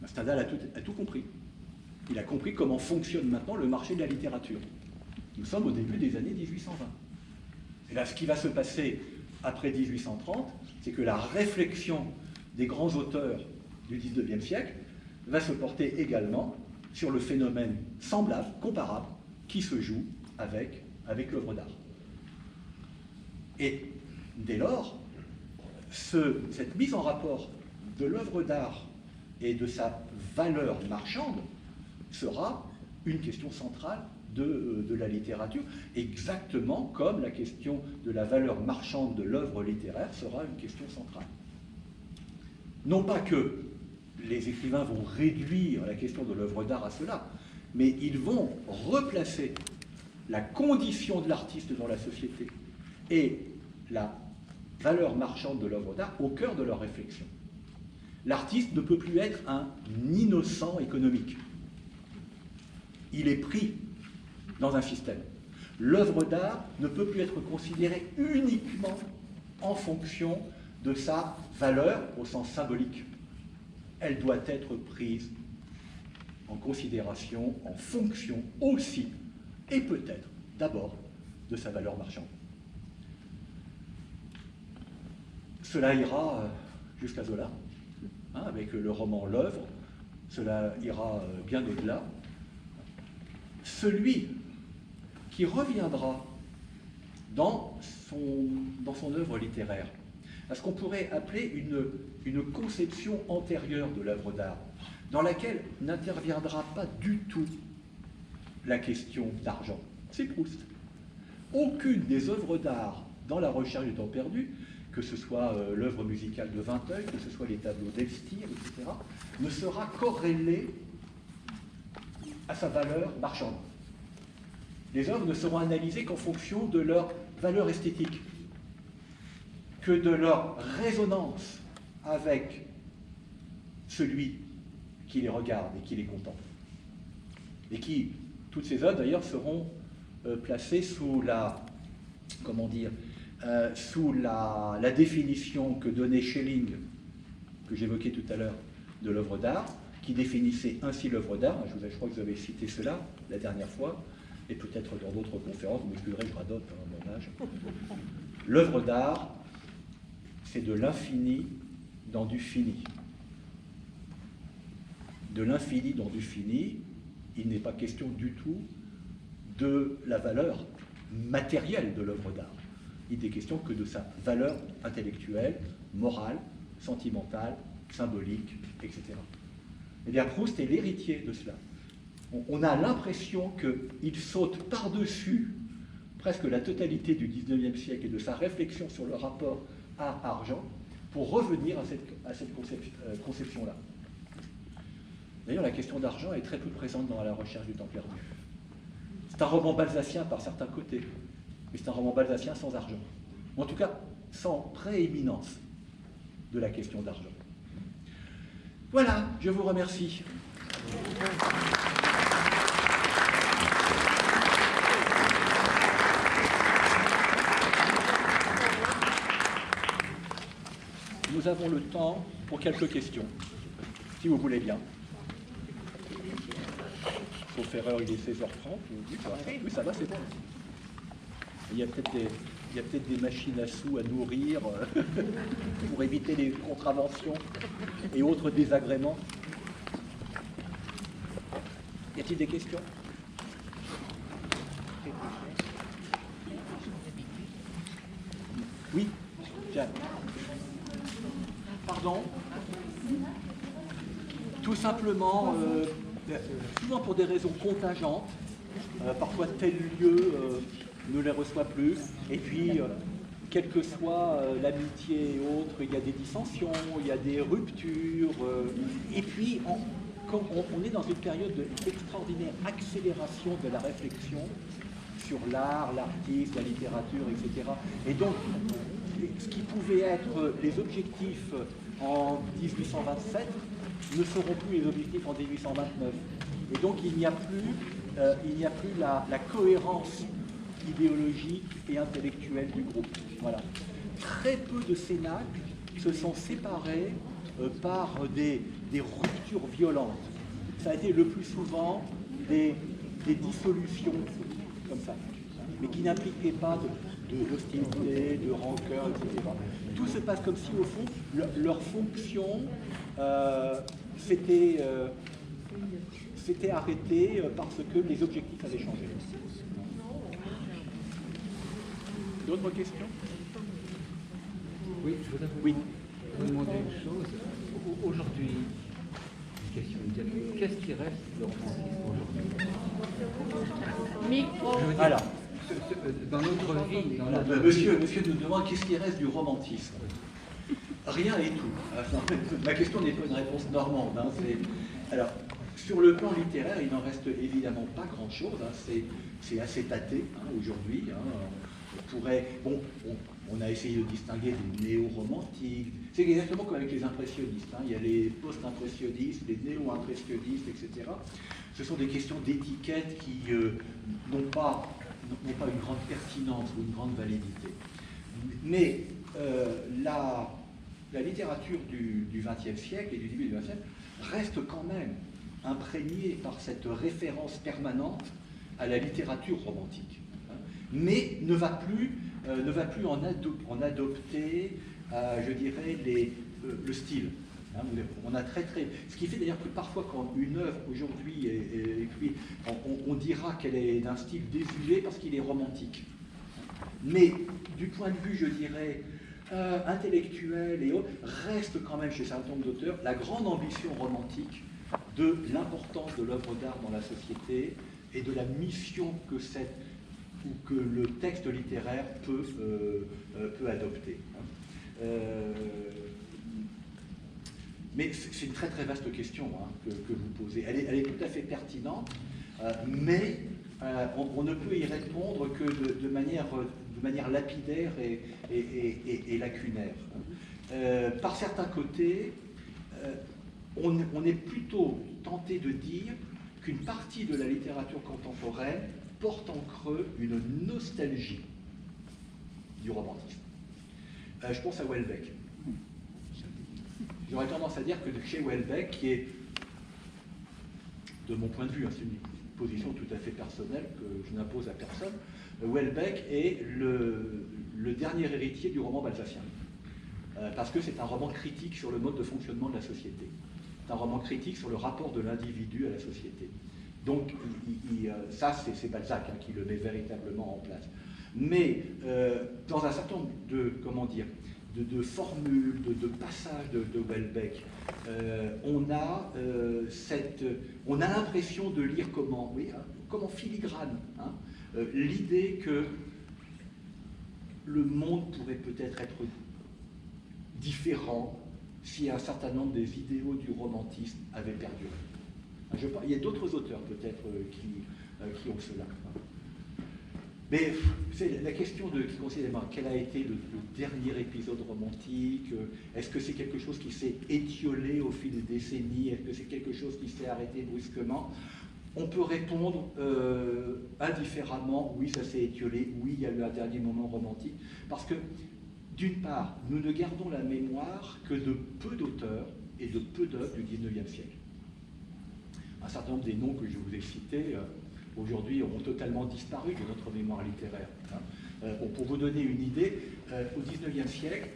Stendhal a tout compris. Il a compris comment fonctionne maintenant le marché de la littérature. Nous sommes au début des années 1820. Et là, ce qui va se passer après 1830, c'est que la réflexion des grands auteurs du XIXe siècle va se porter également sur le phénomène semblable, comparable, qui se joue avec l'œuvre d'art. Et dès lors, cette mise en rapport de l'œuvre d'art et de sa valeur marchande sera une question centrale de la littérature, exactement comme la question de la valeur marchande de l'œuvre littéraire sera une question centrale. Non pas que les écrivains vont réduire la question de l'œuvre d'art à cela, mais ils vont replacer la condition de l'artiste dans la société et la valeur marchande de l'œuvre d'art au cœur de leur réflexion. L'artiste ne peut plus être un innocent économique. Il est pris dans un système. L'œuvre d'art ne peut plus être considérée uniquement en fonction de sa valeur au sens symbolique. Elle doit être prise en considération, en fonction aussi, et peut-être d'abord, de sa valeur marchande. Cela ira jusqu'à Zola, hein, avec le roman L'œuvre, cela ira bien au-delà. Celui qui reviendra dans son œuvre littéraire à ce qu'on pourrait appeler une conception antérieure de l'œuvre d'art, dans laquelle n'interviendra pas du tout la question d'argent. C'est Proust. Aucune des œuvres d'art dans La recherche du temps perdu, que ce soit l'œuvre musicale de Vinteuil, que ce soit les tableaux d'Elstir, etc., ne sera corrélée à sa valeur marchande. Les œuvres ne seront analysées qu'en fonction de leur valeur esthétique, que de leur résonance avec celui qui les regarde et qui les contemple. Et qui, toutes ces œuvres d'ailleurs, seront placées sous la, comment dire, sous la définition que donnait Schelling, que j'évoquais tout à l'heure, de l'œuvre d'art, qui définissait ainsi l'œuvre d'art. Je crois que vous avez cité cela la dernière fois, et peut-être dans d'autres conférences, vous m'excuserez, je radote à mon âge. L'œuvre d'art, c'est de l'infini dans du fini. De l'infini dans du fini, il n'est pas question du tout de la valeur matérielle de l'œuvre d'art. Il n'est question que de sa valeur intellectuelle, morale, sentimentale, symbolique, etc. Eh bien, Proust est l'héritier de cela. On a l'impression qu'il saute par-dessus presque la totalité du XIXe siècle et de sa réflexion sur le rapport art-argent pour revenir à cette conception-là. D'ailleurs, la question d'argent est très peu présente dans La recherche du temps perdu. C'est un roman balzacien par certains côtés, mais c'est un roman balzacien sans argent. Ou en tout cas, sans prééminence de la question d'argent. Voilà, je vous remercie. Nous avons le temps pour quelques questions, si vous voulez bien. Sauf erreur, il est 16h30. Oui, ça va, c'est bon. Il y a peut-être des machines à sous à nourrir pour éviter les contraventions et autres désagréments. Y a-t-il des questions? Oui, Jeanne. Pardon? Tout simplement, souvent pour des raisons contingentes, parfois tel lieu ne les reçoit plus, et puis, quelle que soit l'amitié et autres, il y a des dissensions, il y a des ruptures, et puis quand on est dans une période d'extraordinaire accélération de la réflexion sur l'art, l'artiste, la littérature, etc. Et donc, ce qui pouvait être les objectifs en 1827 ne seront plus les objectifs en 1829. Et donc, il n'y a plus la cohérence idéologique et intellectuelle du groupe. Voilà. Très peu de cénacles se sont séparés par des ruptures violentes. Ça a été le plus souvent des dissolutions comme ça, mais qui n'impliquaient pas d'hostilité, de rancœur, etc. Tout se passe comme si, au fond, leur fonction s'était arrêtée parce que les objectifs avaient changé. D'autres questions? Oui, je voudrais vous demander une chose. Aujourd'hui, question de qu'est-ce qui reste de romantisme aujourd'hui? Micro. Alors, dans notre vie, monsieur nous demande qu'est-ce qui reste du romantisme. Rien et tout. Ma question n'est pas une réponse normande. Hein, alors, sur le plan littéraire, il n'en reste évidemment pas grand-chose. Hein, c'est assez tâté hein, aujourd'hui. Hein, on a essayé de distinguer des néo-romantiques. C'est exactement comme avec les impressionnistes. Hein, il y a les post-impressionnistes, les néo-impressionnistes, etc. Ce sont des questions d'étiquette qui n'ont pas une grande pertinence ou une grande validité. Mais la littérature du XXe siècle et du début du XXe siècle reste quand même imprégnée par cette référence permanente à la littérature romantique, hein, mais ne va plus en adopter, je dirais, le style. Hein, on a ce qui fait d'ailleurs que parfois quand une œuvre aujourd'hui est écrite, on dira qu'elle est d'un style désuet parce qu'il est romantique. Mais du point de vue, je dirais, intellectuel et autres, reste quand même chez un certain nombre d'auteurs la grande ambition romantique de l'importance de l'œuvre d'art dans la société et de la mission que le texte littéraire peut adopter. Mais c'est une très très vaste question hein, que vous posez. Elle est tout à fait pertinente, mais on ne peut y répondre que de manière lapidaire et lacunaire. Par certains côtés, on est plutôt tenté de dire qu'une partie de la littérature contemporaine porte en creux une nostalgie du romantisme. Je pense à Houellebecq. J'aurais tendance à dire que chez Houellebecq, qui est, de mon point de vue, hein, c'est une position tout à fait personnelle que je n'impose à personne, Houellebecq est le dernier héritier du roman balzacien. Parce que c'est un roman critique sur le mode de fonctionnement de la société. C'est un roman critique sur le rapport de l'individu à la société. Donc, ça, c'est Balzac hein, qui le met véritablement en place. Mais dans un certain nombre de formules, de passages de Houellebecq, on a l'impression de lire comment filigrane, hein, l'idée que le monde pourrait peut-être être différent si un certain nombre des idéaux du romantisme avaient perduré. Il y a d'autres auteurs peut-être qui ont cela. Mais c'est la question qui consiste à quel a été le dernier épisode romantique. Est-ce que c'est quelque chose qui s'est étiolé au fil des décennies? Est-ce que c'est quelque chose qui s'est arrêté brusquement? On peut répondre indifféremment, oui, ça s'est étiolé, oui, il y a eu un dernier moment romantique, parce que, d'une part, nous ne gardons la mémoire que de peu d'auteurs et de peu d'œuvres du XIXe siècle. Un certain nombre des noms que je vous ai cités, aujourd'hui, ont totalement disparu de notre mémoire littéraire. Hein. Pour vous donner une idée, au XIXe siècle,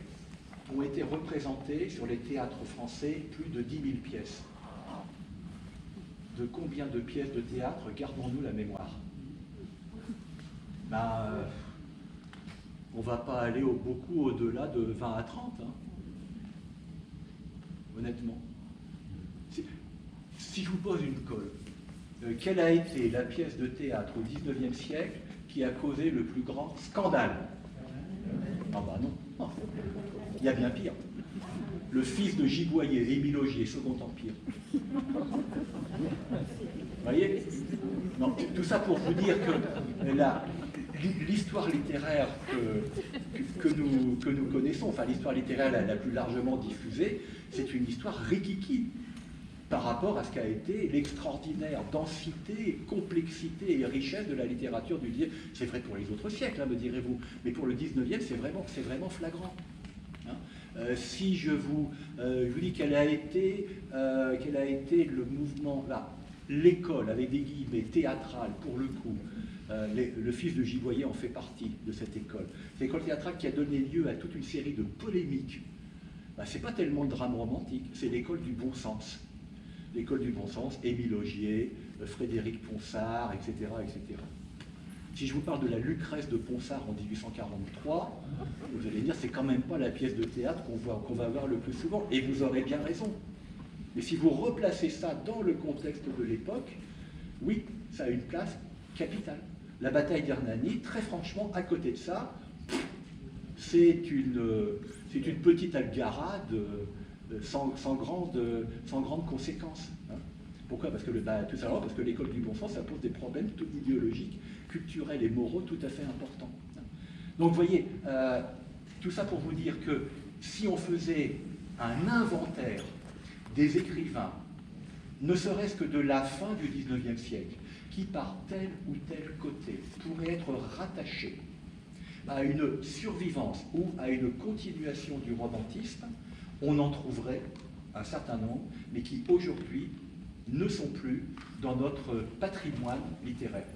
ont été représentées sur les théâtres français plus de 10 000 pièces. De combien de pièces de théâtre gardons-nous la mémoire? On ne va pas aller beaucoup au-delà de 20 à 30, hein. Honnêtement. Si je vous pose une colle, quelle a été la pièce de théâtre au XIXe siècle qui a causé le plus grand scandale? Ah bah non, il y a bien pire. Le fils de Giboyer, Émile Augier, Second Empire. Vous voyez? Non, tout ça pour vous dire que l'histoire littéraire que nous connaissons, enfin l'histoire littéraire la plus largement diffusée, c'est une histoire rikiki par rapport à ce qu'a été l'extraordinaire densité, complexité et richesse de la littérature du XIXe. C'est vrai pour les autres siècles, hein, me direz-vous, mais pour le XIXe, c'est vraiment flagrant. Hein. Si je vous dis quel a été le mouvement, là, l'école, avec des guillemets, théâtrale, pour le coup, le fils de Giboyer en fait partie de cette école. C'est l'école théâtrale qui a donné lieu à toute une série de polémiques. C'est pas tellement le drame romantique, c'est l'école du bon sens. L'école du bon sens, Émile Augier, Frédéric Ponsard, etc., etc. Si je vous parle de la Lucrèce de Ponsard en 1843, vous allez dire c'est quand même pas la pièce de théâtre qu'on va voir le plus souvent, et vous aurez bien raison. Mais si vous replacez ça dans le contexte de l'époque, oui, ça a une place capitale. La bataille d'Hernani, très franchement, à côté de ça, c'est C'est une petite algarade sans grande conséquence. Hein. Pourquoi? Parce que tout simplement parce que l'école du bon sens, ça pose des problèmes tout idéologiques, culturels et moraux tout à fait importants. Donc vous voyez, tout ça pour vous dire que si on faisait un inventaire des écrivains, ne serait-ce que de la fin du XIXe siècle, qui par tel ou tel côté pourraient être rattachés à une survivance ou à une continuation du romantisme, on en trouverait un certain nombre, mais qui aujourd'hui ne sont plus dans notre patrimoine littéraire.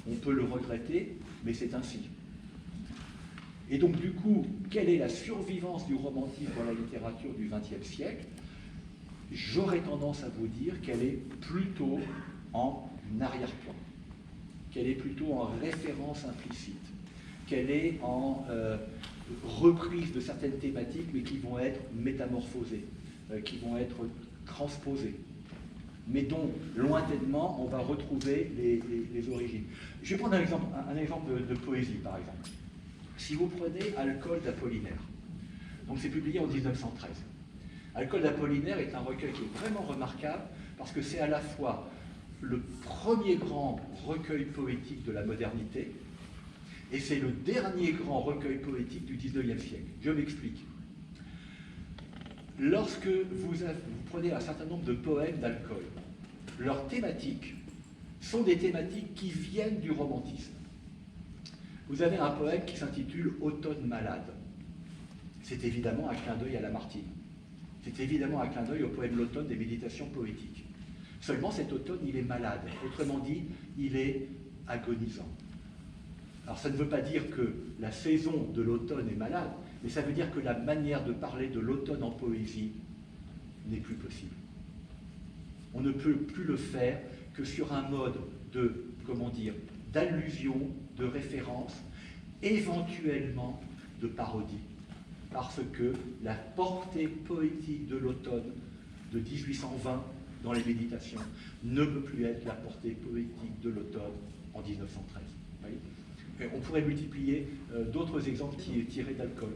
On peut le regretter, mais c'est ainsi. Et donc du coup, quelle est la survivance du romantisme dans la littérature du XXe siècle? J'aurais tendance à vous dire qu'elle est plutôt en arrière-plan, qu'elle est plutôt en référence implicite, qu'elle est en reprise de certaines thématiques, mais qui vont être métamorphosées, qui vont être transposées, mais dont, lointainement, on va retrouver les origines. Je vais prendre un exemple de poésie, par exemple. Si vous prenez Alcool d'Apollinaire, donc c'est publié en 1913. Alcool d'Apollinaire est un recueil qui est vraiment remarquable, parce que c'est à la fois le premier grand recueil poétique de la modernité, et c'est le dernier grand recueil poétique du XIXe siècle. Je m'explique. Lorsque vous prenez un certain nombre de poèmes d'Alcool, leurs thématiques sont des thématiques qui viennent du romantisme. Vous avez un poème qui s'intitule « Automne malade ». C'est évidemment un clin d'œil à Lamartine. C'est évidemment un clin d'œil au poème L'automne des méditations poétiques. Seulement cet automne, il est malade. Autrement dit, il est agonisant. Alors ça ne veut pas dire que la saison de l'automne est malade, mais ça veut dire que la manière de parler de l'automne en poésie n'est plus possible. On ne peut plus le faire que sur un mode de, comment dire, d'allusion, de référence, éventuellement de parodie. Parce que la portée poétique de l'automne de 1820 dans les méditations ne peut plus être la portée poétique de l'automne en 1913. Vous voyez ? On pourrait multiplier d'autres exemples tirés d'Alcool.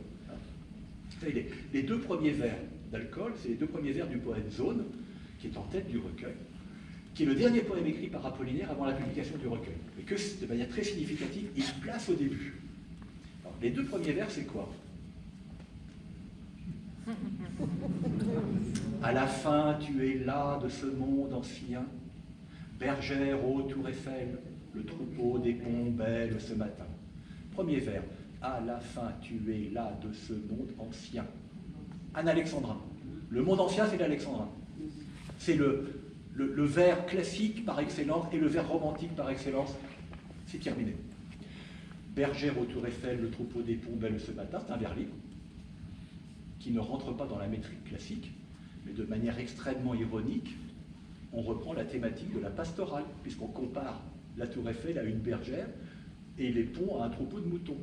Les deux premiers vers d'Alcool, c'est les deux premiers vers du poème Zone, qui est en tête du recueil, qui est le dernier poème écrit par Apollinaire avant la publication du recueil, et que, de manière très significative, il se place au début. Alors, les deux premiers vers, c'est quoi? À la fin, tu es là de ce monde ancien, bergère ô tour Eiffel, le troupeau des ponts belle ce matin. Premier vers, à la fin, tu es là de ce monde ancien. Un alexandrin. Le monde ancien, c'est l'alexandrin. C'est le vers classique par excellence et le vers romantique par excellence. C'est terminé. Bergère au tour Eiffel, le troupeau des ponts belle ce matin, c'est un vers libre qui ne rentre pas dans la métrique classique, mais de manière extrêmement ironique, on reprend la thématique de la pastorale, puisqu'on compare la tour Eiffel à une bergère et les ponts à un troupeau de moutons.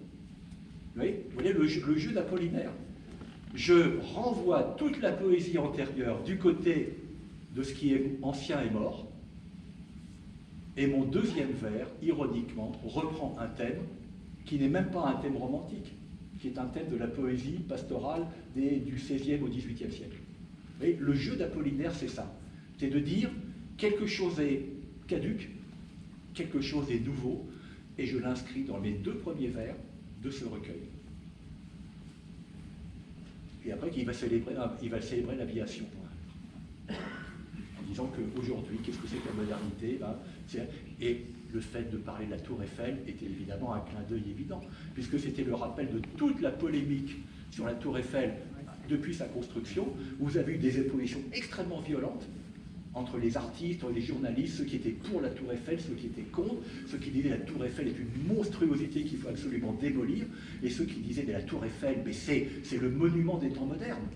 Vous voyez le jeu d'Apollinaire. Je renvoie toute la poésie antérieure du côté de ce qui est ancien et mort, et mon deuxième vers, ironiquement, reprend un thème qui n'est même pas un thème romantique, qui est un thème de la poésie pastorale du XVIe au XVIIIe siècle. Vous voyez, le jeu d'Apollinaire, c'est ça. C'est de dire quelque chose est caduque, quelque chose est nouveau, et je l'inscris dans les deux premiers vers de ce recueil. Et après, il va célébrer l'aviation. En disant qu'aujourd'hui, qu'est-ce que c'est que la modernité? Et le fait de parler de la tour Eiffel était évidemment un clin d'œil évident, puisque c'était le rappel de toute la polémique sur la tour Eiffel depuis sa construction. Vous avez eu des oppositions extrêmement violentes entre les artistes, les journalistes, ceux qui étaient pour la tour Eiffel, ceux qui étaient contre, ceux qui disaient que la tour Eiffel est une monstruosité qu'il faut absolument démolir, et ceux qui disaient que la tour Eiffel, mais c'est le monument des temps modernes.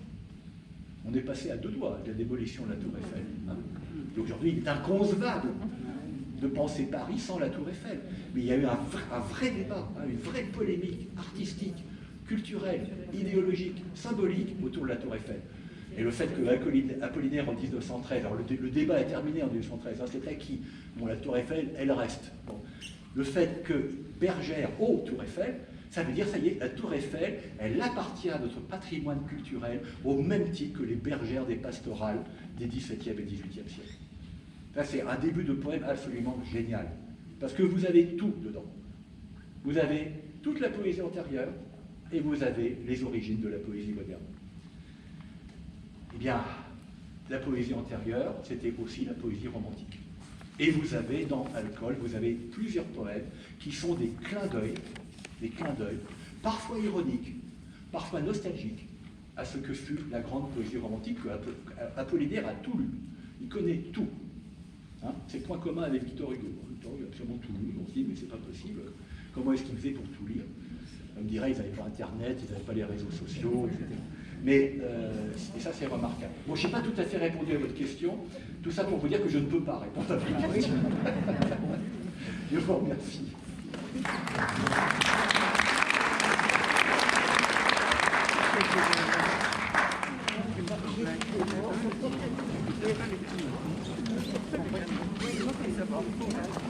On est passé à deux doigts de la démolition de la tour Eiffel. Hein. Et aujourd'hui, il est inconcevable de penser Paris sans la tour Eiffel. Mais il y a eu un vrai débat, hein, une vraie polémique artistique, culturelle, idéologique, symbolique autour de la tour Eiffel. Et le fait que Apollinaire en 1913, alors le débat est terminé en 1913, hein, c'est acquis. Bon, la tour Eiffel, elle reste. Bon. Le fait que Bergère, tour Eiffel, Ça veut dire, ça y est, la tour Eiffel, elle appartient à notre patrimoine culturel au même titre que les bergères des pastorales des XVIIe et XVIIIe siècles. Ça, c'est un début de poème absolument génial, parce que vous avez tout dedans. Vous avez toute la poésie antérieure et vous avez les origines de la poésie moderne. Eh bien, la poésie antérieure, c'était aussi la poésie romantique. Et vous avez dans Alcool, vous avez plusieurs poèmes qui sont des clins d'œil, parfois ironiques, parfois nostalgiques, à ce que fut la grande poésie romantique que Apollinaire a tout lu. Il connaît tout. Hein, c'est le point commun avec Victor Hugo. Victor Hugo a absolument tout lu. On se dit, mais c'est pas possible. Comment est-ce qu'il faisait pour tout lire? On me dirait, ils n'avaient pas Internet, ils n'avaient pas les réseaux sociaux, etc. Mais, et ça c'est remarquable. Bon, je n'ai pas tout à fait répondu à votre question. Tout ça pour vous dire que je ne peux pas répondre à votre question. Je vous remercie. Thank you.